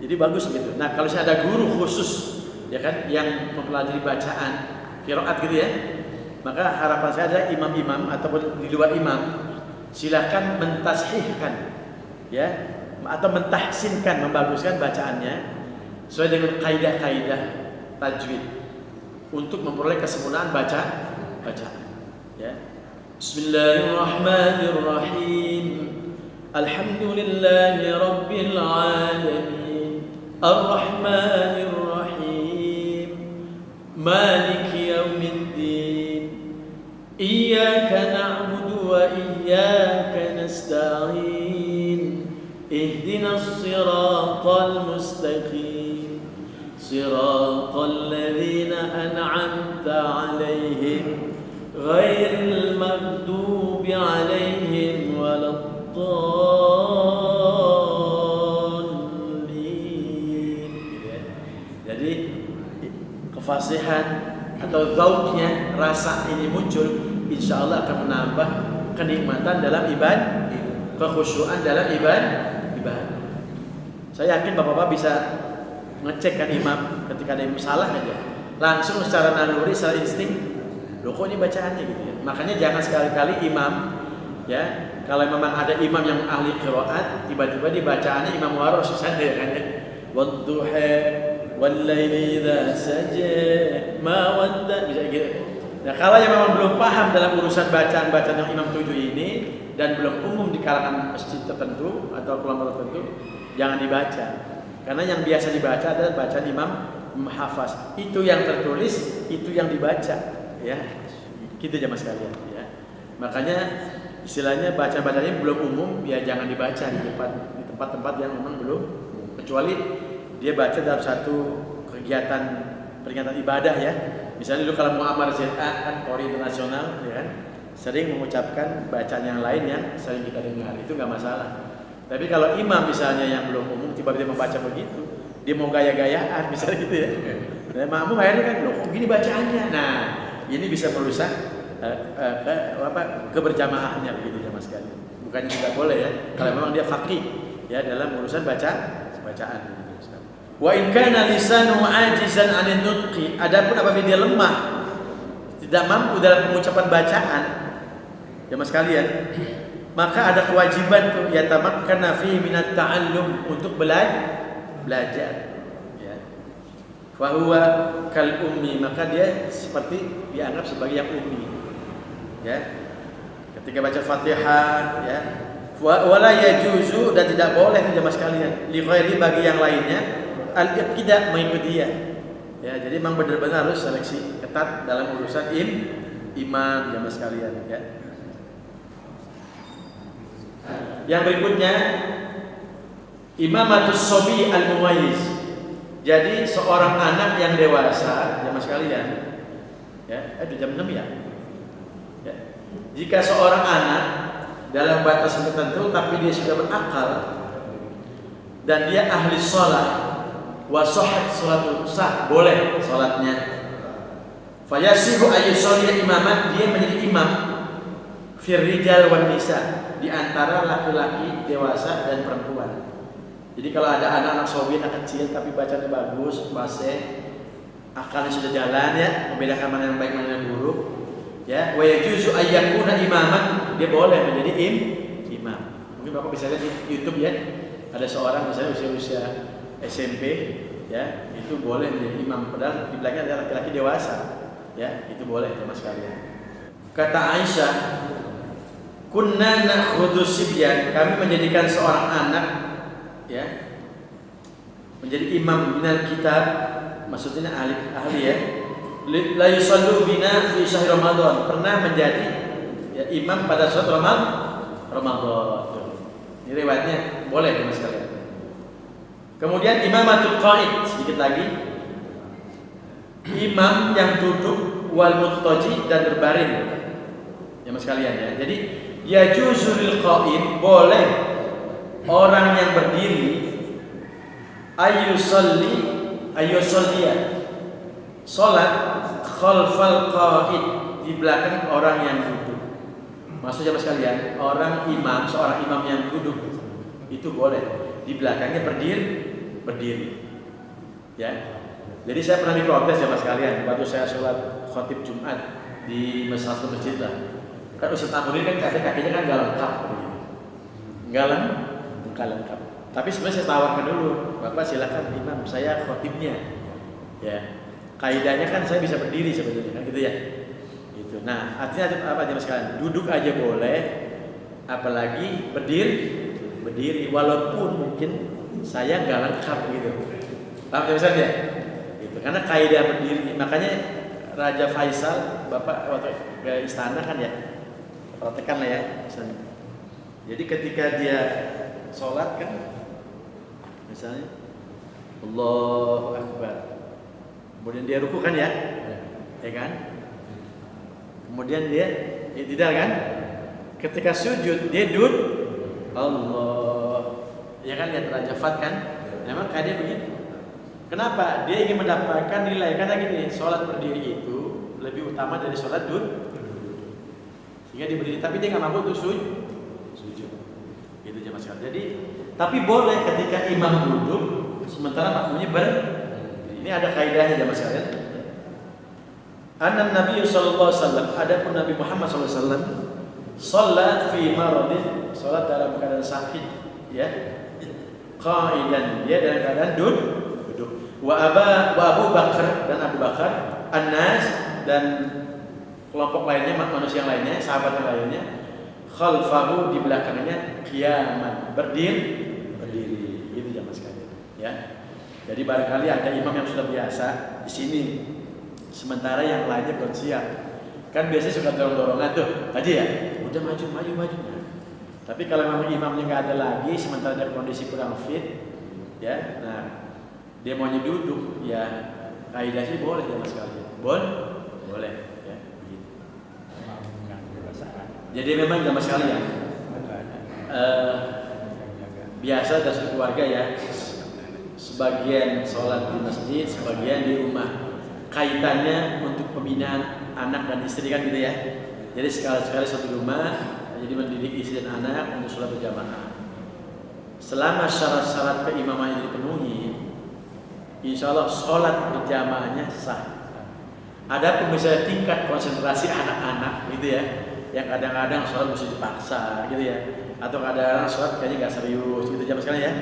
Jadi bagus gitu. Nah kalau saya ada guru khusus, ya kan, yang mempelajari bacaan qiraat gitu ya, maka harapan saya adalah imam-imam ataupun di luar imam silakan mentashihkan, ya, atau mentahsinkan, membaguskan bacaannya sesuai dengan kaidah-kaidah tajwid untuk memperoleh kesempurnaan bacaan, ya. Bismillahirrahmanirrahim. Alhamdulillahi Rabbil Alamin, Ar-Rahmanir Rahim, Maliki Yawmiddin, Iyyaka na'budu wa iyyaka nasta'in, Ihdinas siratal mustaqim, Siratal ladzina an'amta 'alaihim, Ghairil maghdubi 'alaihim waladdallin. Jadi kefasihan atau zauknya, rasa ini muncul, insya Allah akan menambah kenikmatan dalam ibadah, kekhusyuan dalam ibadah. Saya yakin bapak-bapak bisa ngecek kan imam ketika ada yang salah aja, langsung secara naluri, secara insting, loh kok ini bacaannya gitu ya. Makanya jangan sekali-kali imam, ya, kalau memang ada imam yang ahli qiraat, tiba-tiba dibacaannya imam waras saja kan ya. Wadduha wal laili idza saja ma wadda, bisa gitu. Nah, kalau yang memang belum paham dalam urusan bacaan-bacaan yang imam tuju ini dan belum umum di kalangan masjid tertentu atau kelompok tertentu, jangan dibaca. Karena yang biasa dibaca adalah bacaan imam hafaz. Itu yang tertulis, itu yang dibaca, ya. Gitu jamaah sekalian, ya. Makanya istilahnya baca-bacanya belum umum, ya jangan dibaca di tempat-tempat yang memang belum, kecuali dia baca dalam satu kegiatan peringatan ibadah, ya. Misalnya dulu kalau Muammar ZA kan Qori internasional, ya kan, sering mengucapkan bacaan yang lain yang sering kita dengar, itu nggak masalah. Tapi kalau imam misalnya yang belum umum tiba-tiba membaca begitu, dia mau gaya-gayaan misalnya gitu ya, nah, makmum akhirnya kan, loh kok gini bacaannya, nah ini bisa merusak keberjamaahnya begitu jamaah sekalian. Bukannya tidak boleh ya, kalau memang dia faqih ya dalam urusan bacaan begitu. Wa in kana lisanu ajizan 'anil nutqi, adapun apabila dia lemah tidak mampu dalam pengucapan bacaan, jemaah sekalian, maka ada kewajiban tuh yatamakkan fi minat ta'allum, untuk belajar. Ya. Fahuwa kal ummi, maka dia seperti dianggap sebagai yang ummi. Ya. Ketika baca Fatihah, ya. Wala yajuzu, dan tidak boleh jemaah sekalian, li ghairi, bagi yang lainnya, al-iqtida, mengikuti dia. Ya, jadi memang benar-benar harus seleksi ketat dalam urusan imam jemaah sekalian, ya. Yang berikutnya, imamatus sobi al-mumayyiz. Jadi seorang anak yang dewasa jemaah sekalian, ya, jam 6 ya. Ya. Jika seorang anak dalam batas tertentu tapi dia sudah berakal dan dia ahli sholat, wa sahhat sholatu, sah, boleh sholatnya. Fayasihu ayyusolli imaman, dia menjadi imam fir rijal wan nisa, di antara laki-laki dewasa dan perempuan. Jadi kalau ada anak-anak sobi, anak kecil tapi bacanya bagus, fasih, akalnya sudah jalan, ya, membedakan mana yang baik mana yang buruk, ya, wa yajuzu ayyakuna imaman, dia boleh menjadi imam. Mungkin Bapak bisa lihat di YouTube, ya, ada seorang misalnya usia SMP, ya, itu boleh menjadi imam, padahal di belakangnya ada laki-laki dewasa, ya, itu boleh jemaah sekalian. Kata Aisyah, kunna nakhudhu sibyan, kami menjadikan seorang anak, ya, menjadi imam minal kitab, maksudnya ahli, ya, la yusallu bina fi syahr Ramadan, pernah menjadi, ya, imam pada suatu Ramadan. Ini riwayatnya boleh jemaah sekalian. Kemudian imamatul qaid, sedikit lagi, imam yang duduk, wal muttaji, dan berbaring, jemaah sekalian, ya. Jadi yajuzu lil qaid, boleh orang yang berdiri, ayyusalliya, salat khalfal qaid, di belakang orang yang duduk. Maksudnya jemaah sekalian, seorang imam yang duduk itu boleh di belakangnya berdiri, ya. Jadi saya pernah diprotes jemaah sekalian waktu saya sholat khotib Jumat di masjid lah. Kan Ustaz Amudin kan kakinya kan nggak lengkap, nggak lengkap. Tapi sebenarnya saya tawarkan dulu, Bapak silakan imam, saya khotibnya, ya. Kaidahnya kan saya bisa berdiri sebetulnya, kan gitu, ya. Gitu. Nah, artinya apa jemaah sekalian? Duduk aja boleh, apalagi berdiri, walaupun mungkin saya nggak lengkap gitu. Paham ya Ustaz, ya? Gitu. Karena kaidah berdiri, makanya Raja Faisal, Bapak waktu ke istana kan, ya, praktekkan lah, ya. Jadi ketika dia sholat kan, misalnya Allahu Akbar, kemudian dia ruku kan, ya, ya kan? Kemudian dia tidak kan? Ketika sujud dia duduk, Allah, ya kan, lihat Raja Fat kan, memang kayak dia begitu. Kenapa? Dia ingin mendapatkan nilai, karena gini, sholat berdiri itu lebih utama dari sholat duduk, sehingga dia berdiri, tapi dia nggak mampu untuk sujud, gitu jemaah sekalian. Jadi, tapi boleh ketika imam duduk, sementara makmumnya ini ada kaidahnya jemaah sekalian. Anna Nabi sallallahu alaihi wasallam, adapun Nabi Muhammad sallallahu alaihi wasallam, sholat fi maradin, sholat dalam keadaan sakit, ya, qaidan, dia dalam keadaan duduk. Wa Abu Bakar, dan Abu Bakar, An-Nas, dan kelompok lainnya, manusia yang lainnya, sahabat yang lainnya, khalfahu, di belakangnya, qiyaman, berdiri, itu jamaah sekalian, ya. Jadi barangkali ada imam yang sudah biasa di sini, sementara yang lainnya belum siap. Kan biasanya suka dorong-dorongan tuh, tadi, ya, udah maju. Tapi kalau memang imamnya nggak ada lagi, sementara ada kondisi kurang fit, ya, nah, dia maunya duduk, ya, kaidah sih boleh jemaah sekalian, boleh, ya, begitu. Jadi memang jemaah sekalian, biasa dari keluarga, ya, sebagian sholat di masjid, sebagian di rumah. Kaitannya untuk pembinaan anak dan istri kan, gitu, ya. Jadi sekali-sekali satu rumah, jadi mendidik istri dan anak untuk sholat berjamaah. Selama syarat-syarat keimaman ini dipenuhi, insya Allah sholat berjamaahnya sah. Ada pun misalnya tingkat konsentrasi anak-anak gitu ya, yang kadang-kadang sholat mesti dipaksa gitu ya, atau kadang-kadang sholat kayaknya nggak serius gitu zaman sekarang ya.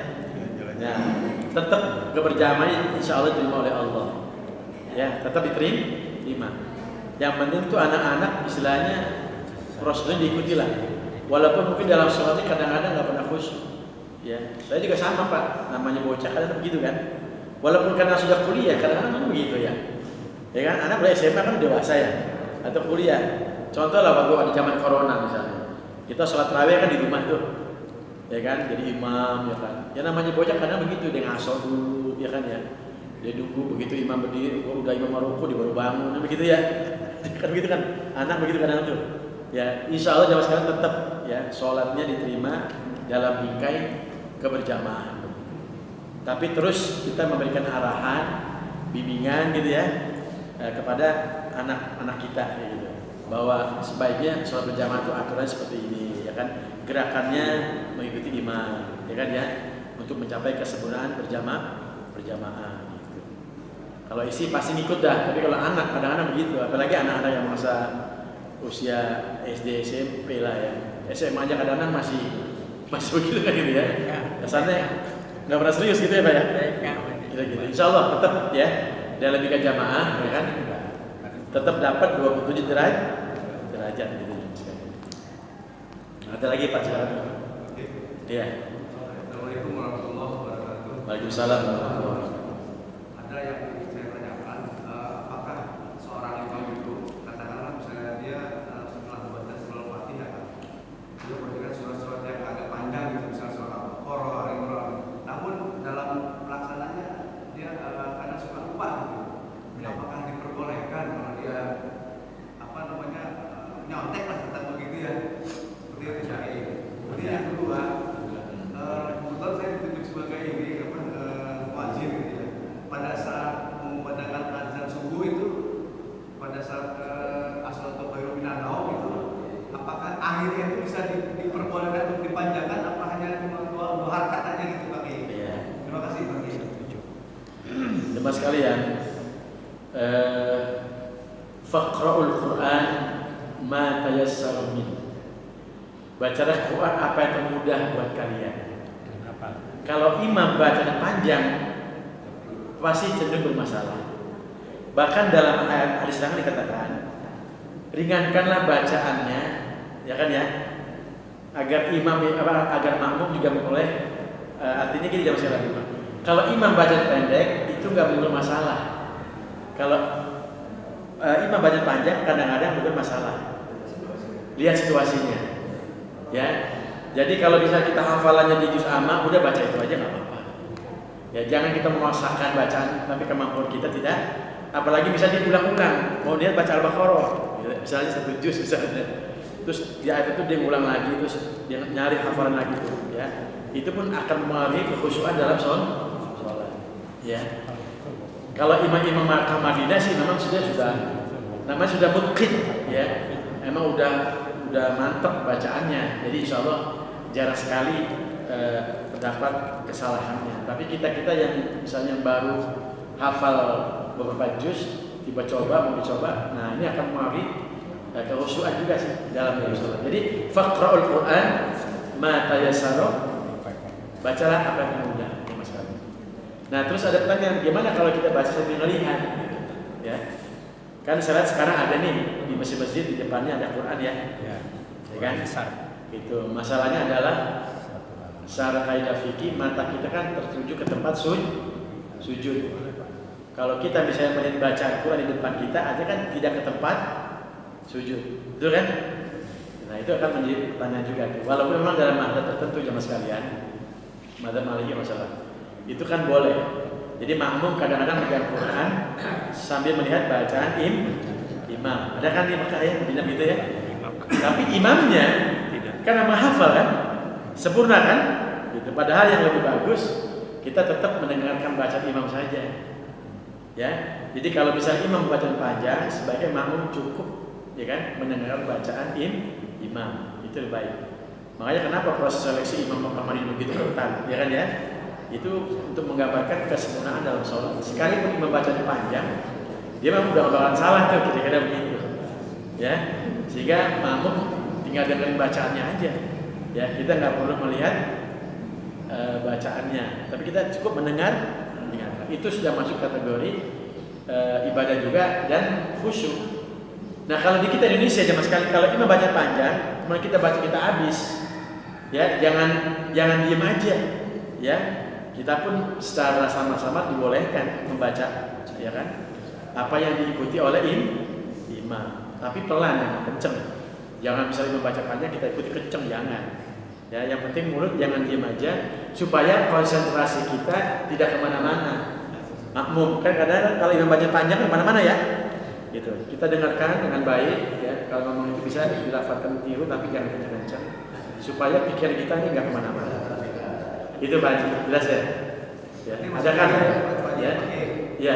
Nah, tetap keberjamaah insya Allah diterima oleh Allah. Ya, tetap diterima. Yang penting itu anak-anak istilahnya prosedurnya diikuti lah. Walaupun mungkin dalam sholatnya kadang-kadang nggak pernah khusyuk. Ya, saya juga sama Pak, namanya bocah kadang begitu kan. Walaupun karena sudah kuliah kadang-kadang kan begitu ya. Ya kan, anak mulai SMA kan dewasa ya, atau kuliah. Contoh lah waktu di zaman corona misalnya, kita sholat tarawih kan di rumah tuh, ya kan, jadi imam ya kan. Ya namanya bocah kadang begitu, dia ngaso dulu, ya kan ya. Dia nunggu begitu imam berdiri, udah imam ruku dia baru bangun, begitu ya. Kan begitu kan, anak begitu kadang tuh. Ya, insya Allah zaman sekarang tetap ya sholatnya diterima dalam bingkai keberjamaah. Tapi terus kita memberikan arahan, bimbingan gitu ya kepada anak-anak kita gitu, bahwa sebaiknya sholat berjamaah itu aturan seperti ini ya kan, gerakannya mengikuti imam ya kan ya, untuk mencapai kesempurnaan berjamaah gitu. Kalau isi pasti ngikut dah, tapi kalau anak kadang-kadang begitu, apalagi anak-anak yang masa usia SD SMP lah ya, SMA aja kadang-kadang masih begitu kan gitu ya, kesannya nggak pernah serius gitu ya Pak ya. Gitu. Insya Allah tetap ya dalam bingkai jamaah ya kan, tetap dapat 27 derajat gitu. Ada lagi Pak silakan. Iya.
Assalamualaikum warahmatullahi wabarakatuh.
Waalaikumsalam warahmatullahi wabarakatuh.
Ada yang saya tanyakan, apakah seorang imam itu katakanlah misalnya dia setelah membaca surah Al-Fatihah, dia memberikan surat-surat yang agak panjang gitu, misalnya surah Al-Baqarah, Al-Imran. Namun dalam pelaksananya dia kadang suka lupa gitu. Apakah diperbolehkan kalau dia nyontek lah tentang begitu ya, seperti itu syai. Kemudian yang kedua, kebetulan saya ditunjuk sebagai muadzin gitu ya. Pada saat mengumandangkan azan subuh itu, pada saat as-salatu khairum minan naum itu, apakah akhirnya itu bisa diperbolehkan untuk dipanjangkan, apa hanya cuma dua harkat aja gitu Pak? Iya. Terima kasih Pak.
Teman sekalian, faqra'ul Qur'an ma tayassara min. Bacalah Quran apa yang termudah buat kalian. Kalau imam bacanya panjang pasti cenderung bermasalah. Bahkan dalam ayat hadis yang dikatakan, ringankanlah bacaannya, ya kan ya, agar agar makmum juga memperoleh. Artinya gini jam sekarang. Kalau imam baca pendek itu nggak menimbulkan masalah. Kalau imam baca panjang kadang-kadang menimbulkan masalah. Lihat situasinya, ya. Jadi kalau bisa kita hafalannya di juz amma, udah baca itu aja nggak apa-apa. Ya jangan kita memaksakan bacaan, tapi kemampuan kita tidak. Apalagi bisa diulang-ulang. Mau dia baca Al-Baqarah, misalnya 1 juz misalnya. Terus di ayat itu dia ngulang lagi, terus dia nyari hafalan lagi tuh, ya. Itu pun akan mempengaruhi kekhusyuan dalam sholat. Ya. Kalau imam-imam Makkah Madinah sih memang namanya sudah mutqin, ya. Emang udah mantap bacaannya. Jadi insya Allah jarang sekali terdapat kesalahannya. Tapi kita yang misalnya baru hafal beberapa juz, mau dicoba, nah ini akan mempengaruhi kekhusyuan juga sih dalam sholat. Jadi faqra'ul Qur'an ma tayassara, bacalah apa yang mudah. Nah terus ada pertanyaan, gimana kalau kita baca sambil melihat? Ya, kan saya lihat sekarang ada nih di masjid-masjid di depannya ada Quran ya, ya kan? Itu masalahnya adalah secara kaidah fikih mata kita kan tertuju ke tempat sujud. Kalau kita misalnya melihat bacaan Quran di depan kita, aja kan tidak ke tempat sujud, betul kan? Nah itu akan menjadi pertanyaan juga. Walaupun memang dalam mazhab tertentu jamaah sekalian, mazhab Maliki masalah. Itu kan boleh. Jadi makmum kadang-kadang megang Quran sambil melihat bacaan imam. Ada kan di Mekah ya, Madinah gitu ya. Tapi imamnya kan nama hafal kan, sempurna kan. Gitu. Padahal yang lebih bagus kita tetap mendengarkan bacaan imam saja. Ya. Jadi kalau misalnya imam bacaan panjang, sebaiknya makmum cukup, ya kan, mendengarkan bacaan imam. Itu lebih baik. Makanya kenapa proses seleksi imam Mekah Madinah begitu ketat, ya kan ya? Itu untuk menggambarkan kesempurnaan dalam sholat. Sekalipun imam bacanya panjang, dia memang udah bakalan salah tuh kira-kira begitu. Ya, sehingga makmum tinggal dengerin bacaannya aja. Ya, kita nggak perlu melihat bacaannya, tapi kita cukup mendengar. Itu sudah masuk kategori ibadah juga dan khusyuk. Nah, kalau di kita Indonesia sama sekali, kalau imam baca panjang, kemudian kita baca kita habis, ya jangan diem aja, ya kita pun secara sama-sama dibolehkan membaca, ya kan? Apa yang diikuti oleh imam, tapi pelan, jangan kenceng. Jangan misalnya membaca panjang kita ikuti kenceng, jangan. Ya, yang penting mulut jangan diem aja, supaya konsentrasi kita tidak kemana-mana. Makmum kan kadang kalau imam baca panjang kemana-mana ya, gitu. Kita dengarkan dengan baik, ya. Kalau ngomong itu bisa dilafalkan tiru, tapi jangan kencang-kencang, supaya pikiran kita ini nggak kemana-mana. Itu Pak Haji, jelas ya? Ya. Ada kan? Ya. Ya.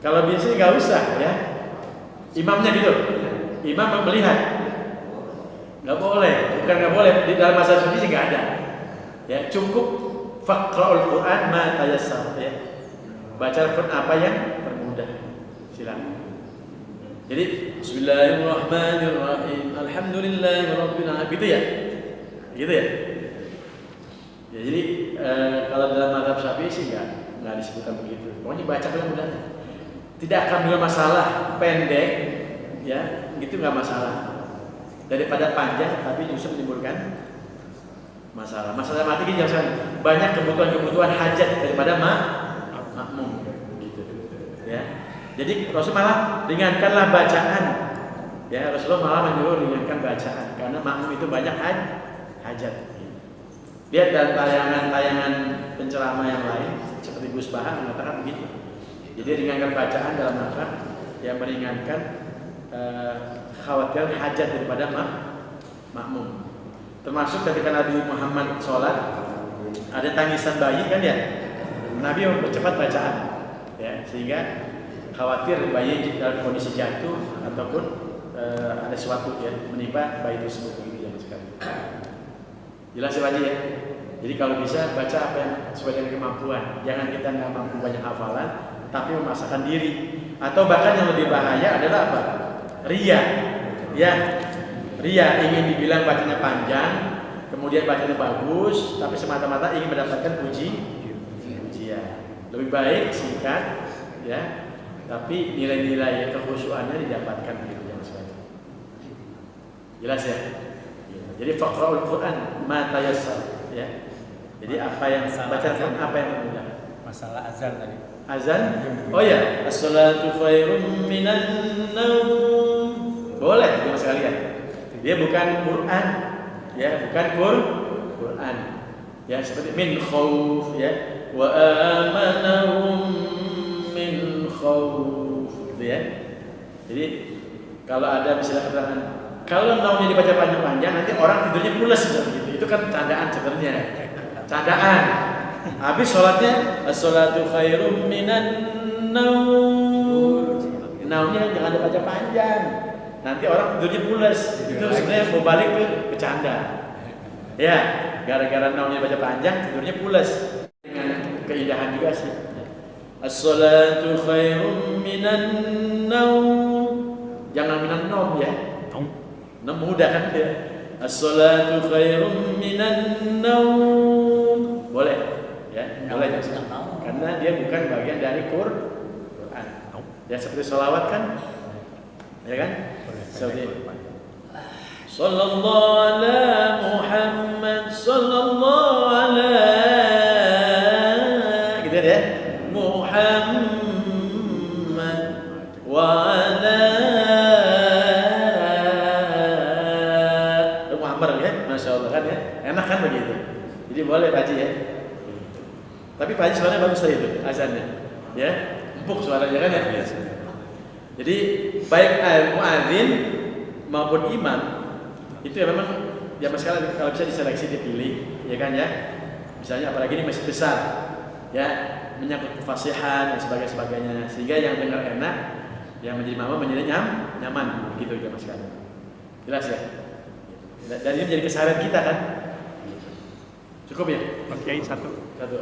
Kalau biasanya nggak usah, ya. Imamnya gitu. Imam melihat. Nggak boleh, bukan nggak boleh. Di dalam masa suci sih nggak ada. Ya, cukup faqra'ul Qur'an ma tayassar, ya. Baca Al-Qur'an apa yang termudah. Silakan. Jadi bismillahirrahmanirrahim. Alhamdulillahirabbil alamin. Gitu ya? Gitu ya? Ya, jadi kalau dalam mazhab Syafi'i sih enggak disebutkan begitu. Pokoknya baca yang mudah. Tidak akan ada masalah pendek, ya, gitu enggak masalah. Daripada panjang tapi justru menimbulkan masalah. Masalah mati gini jangan banyak kebutuhan hajat daripada makmum gitu. Ya. Jadi Rasul malah ringankanlah bacaan. Ya, Rasulullah malah menyuruh ringankan bacaan karena makmum itu banyak hajat. Lihat dalam tayangan penceramah yang lain seperti Gus Baha mengatakan begitu. Jadi ringankan bacaan dalam rangka yang meringankan khawatir hajat daripada makmum. Termasuk ketika Nabi Muhammad sholat ada tangisan bayi kan ya, Nabi mempercepat bacaan, ya, sehingga khawatir bayi dalam kondisi jatuh ataupun ada sesuatu ya menimpa bayi tersebut begitu jangan sekali. Jelas ya Pak Haji ya. Jadi kalau bisa baca apa yang sesuai dengan kemampuan, jangan kita nggak mampu banyak hafalan tapi memaksakan diri, atau bahkan yang lebih bahaya adalah apa? Ria, ya. Ria ingin dibilang bacanya panjang, kemudian bacanya bagus, tapi semata-mata ingin mendapatkan pujian. Lebih baik singkat, ya, tapi nilai-nilai kekhusyuannya didapatkan gitu yang sebenarnya. Jelas ya? Jadi faqra'ul Qur'an ma tayassar, ya. Jadi apa yang baca apa yang mudah.
Masalah azan tadi.
Azan? Oh ya, as-salatu khairum minan naum. Boleh Mas sekalian. Dia bukan Quran, ya, bukan Quran. Ya, seperti min khauf, ya, wa amanahum min khauf, gitu ya. Jadi kalau ada misalnya keterangan kalau naumnya dibaca panjang-panjang nanti orang tidurnya pulas gitu. Itu kan candaan sebenarnya. Candaan. Habis sholatnya as-salatu khairum minan naum. Naumnya jangan dibaca panjang. Nanti orang tidurnya pulas. Itu sebenarnya mau balik ke bercanda. Ya, gara-gara naumnya baca panjang tidurnya pulas. Dengan keindahan juga sih. As-salatu khairum minan naum. Jangan minan naum ya. Naum mudah kan dia. As-salatu khairum minan naum. Boleh. Ya, boleh. Karena dia bukan bagian dari Quran. Ya seperti sholawat kan. Ya kan? Seperti sallallahu ala Muhammad sallallahu ala gitu ya. Muhammad wa ala Muhammad ya. Masya Allah kan ya. Enak kan begitu. Jadi boleh Pak Haji ya. Tapi Pak Haji suaranya bagus tadi itu azannya. Ya, empuk suaranya kan ya. Jadi baik muadzin maupun imam itu ya memang zaman sekarang kalau bisa diseleksi dipilih, ya kan ya. Misalnya apalagi ini masjid besar, ya, menyangkut kefasihan dan sebagainya, sehingga yang dengar enak, yang menjadi makmum menjadi nyaman, begitu zaman sekarang. Jelas ya. Dan ini menjadi keseharian kita kan. Cukup ya?
Oke, satu.
Satu.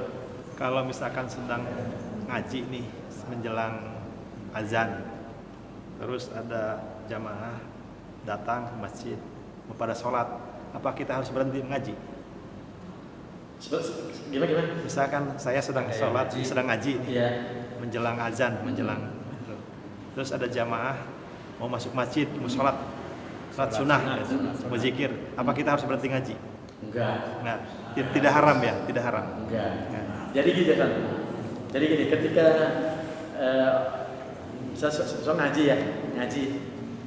Kalau misalkan sedang ngaji nih menjelang azan, terus ada jamaah datang ke masjid mau pada sholat, apa kita harus berhenti mengaji?
Gimana?
Misalkan saya sedang sholat, sedang ngaji nih,
Iya.
menjelang azan, terus ada jamaah mau masuk masjid, mau sholat sunnah, mau zikir, apa kita harus berhenti ngaji?
Enggak.
Tidak haram ya, tidak haram.
Enggak. Jadi gitu kan. Jadi gini, ketika saya ngaji ya,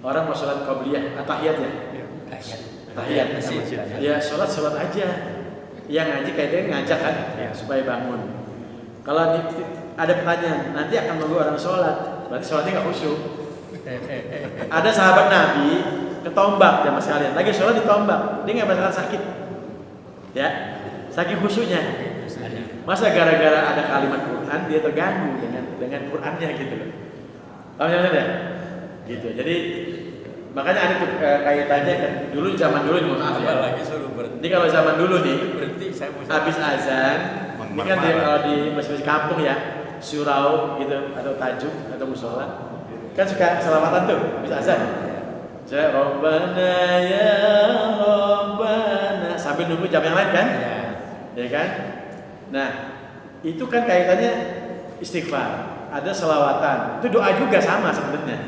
orang mau sholat qabliyah, tahiyat ya. Tahiyat. Ya sholat aja. Yang ngaji kayaknya ngajak kan, supaya bangun. Kalau ada pertanyaan, nanti akan menunggu orang sholat, berarti sholatnya nggak khusyuk. Ada sahabat Nabi ketombak jamaah sekalian, lagi sholat ditombak, dia nggak merasakan sakit, ya, saking khusyuknya. Masa gara-gara ada kalimat Quran dia terganggu dengan Qurannya gitu loh. Paham ya? Gitu. Jadi makanya ada kaitannya kan dulu zaman dulu nih, maaf ya. Ini kalau zaman dulu nih, habis azan, ini kan kalau di masjid kampung ya, surau gitu atau tajuk atau musola, kan suka selawatan tuh habis azan. Saya Rabbana ya Rabbana sambil nunggu jam yang lain kan, ya kan? Nah itu kan kaitannya istighfar, ada selawatan, itu doa juga sama sebenarnya.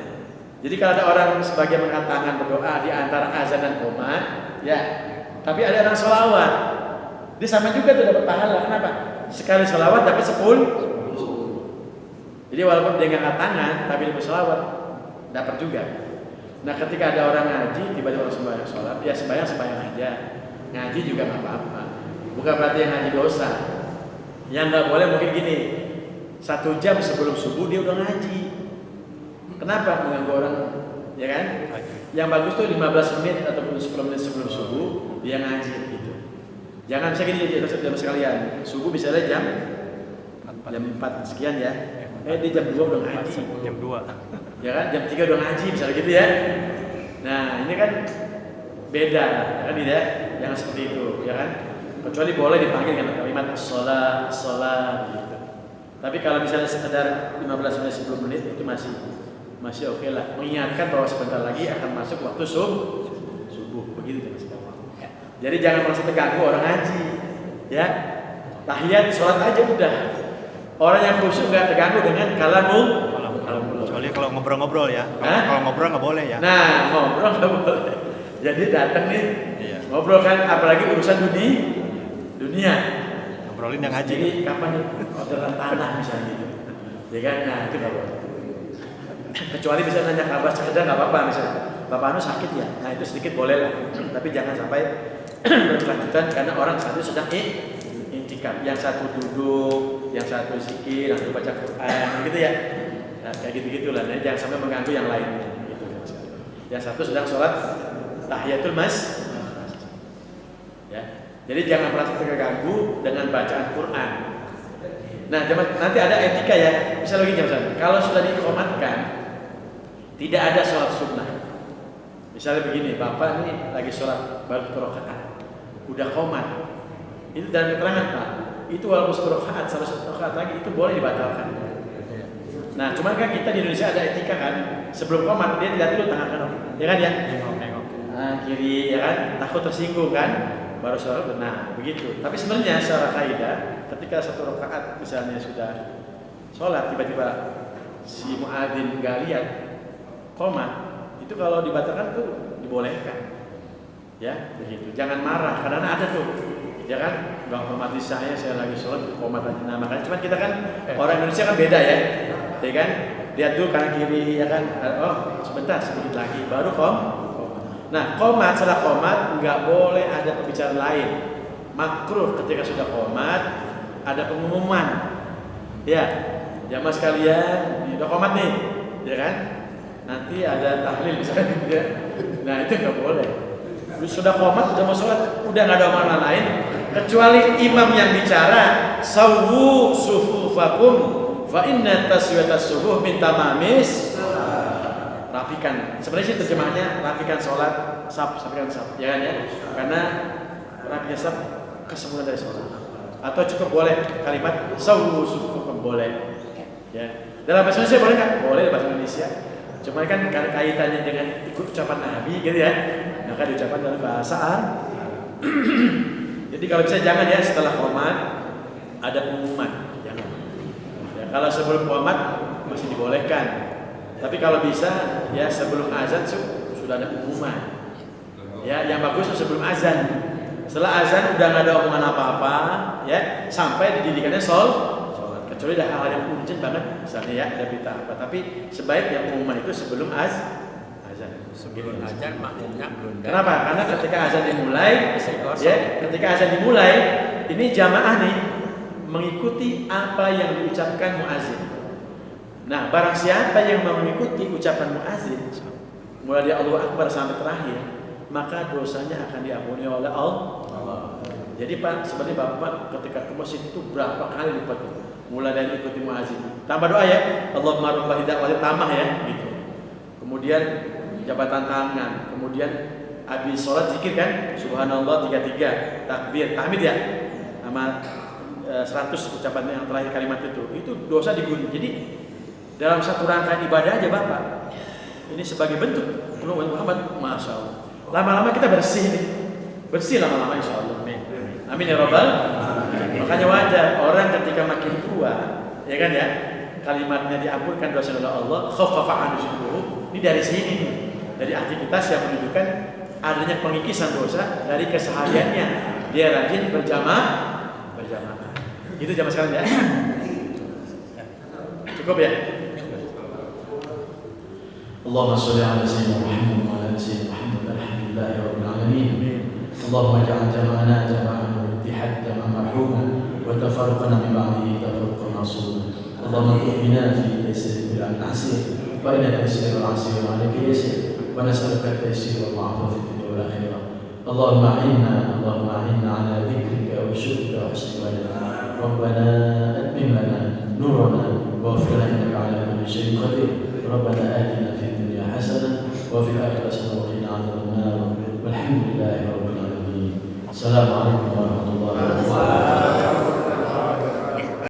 Jadi kalau ada orang sebagian mengangkat tangan berdoa di antara azan dan qomat, ya, tapi ada orang selawat, dia sama juga tuh dapat pahala. Kenapa? Sekali selawat dapat 10. Jadi walaupun dia nggak angkat tangan, tapi dia berselawat, dapat juga. Nah ketika ada orang ngaji, tiba-tiba orang sembahyang sholat, ya sembahyang aja, ngaji juga nggak apa-apa. Bukan berarti yang ngaji dosa. Yang nggak boleh mungkin gini, 1 jam sebelum subuh dia udah ngaji. Kenapa mengganggu orang, ya kan? Yang bagus tuh 15 menit ataupun 10 menit sebelum subuh dia ngaji gitu. Jangan bisa gini jam sekalian. Subuh bisa aja jam 4 sekian ya. Di jam 2 udah ngaji.
Jam 2.
Ya kan? Jam 3 udah ngaji misalnya gitu ya. Nah, ini kan beda lah, ya kan tidak? Jangan seperti itu, ya kan? Kecuali boleh dipanggil dengan kalimat as-shalah gitu. Tapi kalau misalnya sekedar 15 menit 10 menit itu masih oke lah. Mengingatkan bahwa sebentar lagi akan masuk waktu subuh. Begitu kan sekarang. Jadi jangan merasa terganggu orang ngaji. Ya. Tahiyat sholat aja udah. Orang yang khusyuk nggak terganggu dengan kalamul.
Kecuali kalau ngobrol-ngobrol ya. Kalau ngobrol nggak boleh ya.
Nah, ngobrol nggak boleh. Jadi datang nih, ngobrol kan, apalagi urusan dunia.
Ngobrolin yang ngaji.
Jadi kapan nih orderan tanah misalnya gitu. Ya kan, nah itu nggak boleh. Kecuali bisa nanya kabar sekedar nggak apa-apa misalnya. Bapak anu sakit ya, nah itu sedikit boleh lah. Tapi jangan sampai berkelanjutan karena orang satu sedang intikaf, yang satu duduk, yang satu zikir, yang satu baca Quran, gitu ya. Nah, kayak gitu-gitulah. Nah, jangan sampai mengganggu yang lainnya. Gitu, yang satu sedang sholat tahiyatul masjid. Ya. Jadi jangan merasa terganggu dengan bacaan Quran. Nah, nanti ada etika ya. Bisa lagi jam kalau sudah dikomatkan, tidak ada sholat sunnah. Misalnya begini, bapak ini lagi sholat baru 1 rakaat, udah qomat. Itu dalam keterangan Pak, itu walaupun 1 rakaat, 1 rakaat lagi itu boleh dibatalkan. Nah, cuman kan kita di Indonesia ada etika kan, sebelum qomat dia tidak dulu tangan kanan, ya kan ya? Nah, kiri, ya kan? Takut tersinggung kan? Baru sholat, nah begitu. Tapi sebenarnya secara kaidah, ketika 1 rakaat misalnya sudah sholat, tiba-tiba si muadzin nggak lihat qomat, itu kalau dibatalkan tuh dibolehkan, ya begitu. Jangan marah, karena ada tuh, ya kan? Bang hormati saya lagi sholat qomat aja. Nah makanya, cuman kita kan orang Indonesia kan beda ya kan? Lihat dulu kanan kiri, ya kan? Oh sebentar, sedikit lagi, baru Nah, qomat, setelah qomat nggak boleh ada pembicaraan lain. Makruh ketika sudah qomat ada pengumuman. Ya, jamaah sekalian, udah qomat nih, ya kan? Nanti ada tahlil misalnya gitu ya. Nah, itu nggak boleh. Sudah qomat, sudah mau sholat, udah nggak ada omongan lain kecuali imam yang bicara, sawwu sufufakum fa inna taswiyatas subuh min tamamis. Rapikan, sebenarnya sih terjemahnya rapikan sholat, rapikan saf, ya kan ya? Karena rapikan saf kesempurnaan dari sholat. Atau cukup boleh kalimat sawwu sufufakum boleh. Ya, dalam bahasa Indonesia boleh nggak? Boleh bahasa Indonesia. Cuma kan karena kaitannya dengan ikut ucapan Nabi gitu ya, maka diucapkan dalam bahasa Arab. Jadi kalau bisa jangan ya setelah qomat ada pengumuman, jangan. Ya, kalau sebelum qomat masih dibolehkan. Tapi kalau bisa ya sebelum azan sudah ada pengumuman. Ya, yang bagus sebelum azan. Setelah azan udah nggak ada omongan apa-apa, ya sampai dididikannya sholat. Kecuali ada hal-hal yang urgent banget, misalnya ya ada berita apa. Tapi sebaiknya pengumuman itu sebelum azan.
Sebelum azan makmumnya belum.
Kenapa? Karena ketika azan dimulai, ya ketika azan dimulai, ini jamaah nih mengikuti apa yang diucapkan muazin. Nah, barang siapa yang mengikuti ucapan muazin, mulai dari Allahu Akbar sampai terakhir, maka dosanya akan diampuni oleh Allah. Jadi Pak, sebenarnya Bapak ketika ke masjid itu berapa kali lipat? Mulai dari ikuti muazin, tambah doa ya, Allahumma rabb hidayah, tambah ya, gitu. Kemudian jabatan tangan, kemudian habis sholat zikir kan, subhanallah 33, takbir, tahmid ya, sama 100 ucapan yang terakhir kalimat itu dosa digunung. Jadi dalam satu rangkaian ibadah aja Bapak, ini sebagai bentuk penuh Muhammad, masya Allah. Lama-lama kita bersih nih, bersih lama-lama insya Allah. Amin ya Rabbal. Makanya wajar orang ketika makin tua, ya kan ya, kalimatnya diampunkan dosa oleh Allah, khaffafa anhu dzikruhu. Ini dari sini, dari aktivitas yang menunjukkan adanya pengikisan dosa dari kesehariannya. Dia rajin berjamaah. Itu zaman sekarang ya. Cukup ya. Allahumma sholli ala sayyidina Muhammad wa ala sayyidina Muhammad alhamdulillahi rabbil alamin. Allahumma ja'al jama'ana jama'an ittihad jama'an marhuma wa tafarraqana min ba'dihi tafarruqan ma'suma. Allahumma tu'mina fi taysir bil asir wa inna taysir al asir wa alayka yasir wa nas'aluka taysir wal 'afwa fi dunya wal akhirah. Allahumma a'inna ala dhikrika wa syukrika wa husni ibadatik. Rabbana atmim lana nurana waghfir lana innaka 'ala kulli syai'in qadir. Rabbana atina fid dunya hasanah wa fil akhirati hasanah wa qina 'adzaban nar. Walhamdulillahi rabbil alamin. Assalamualaikum warahmatullahi wabarakatuh.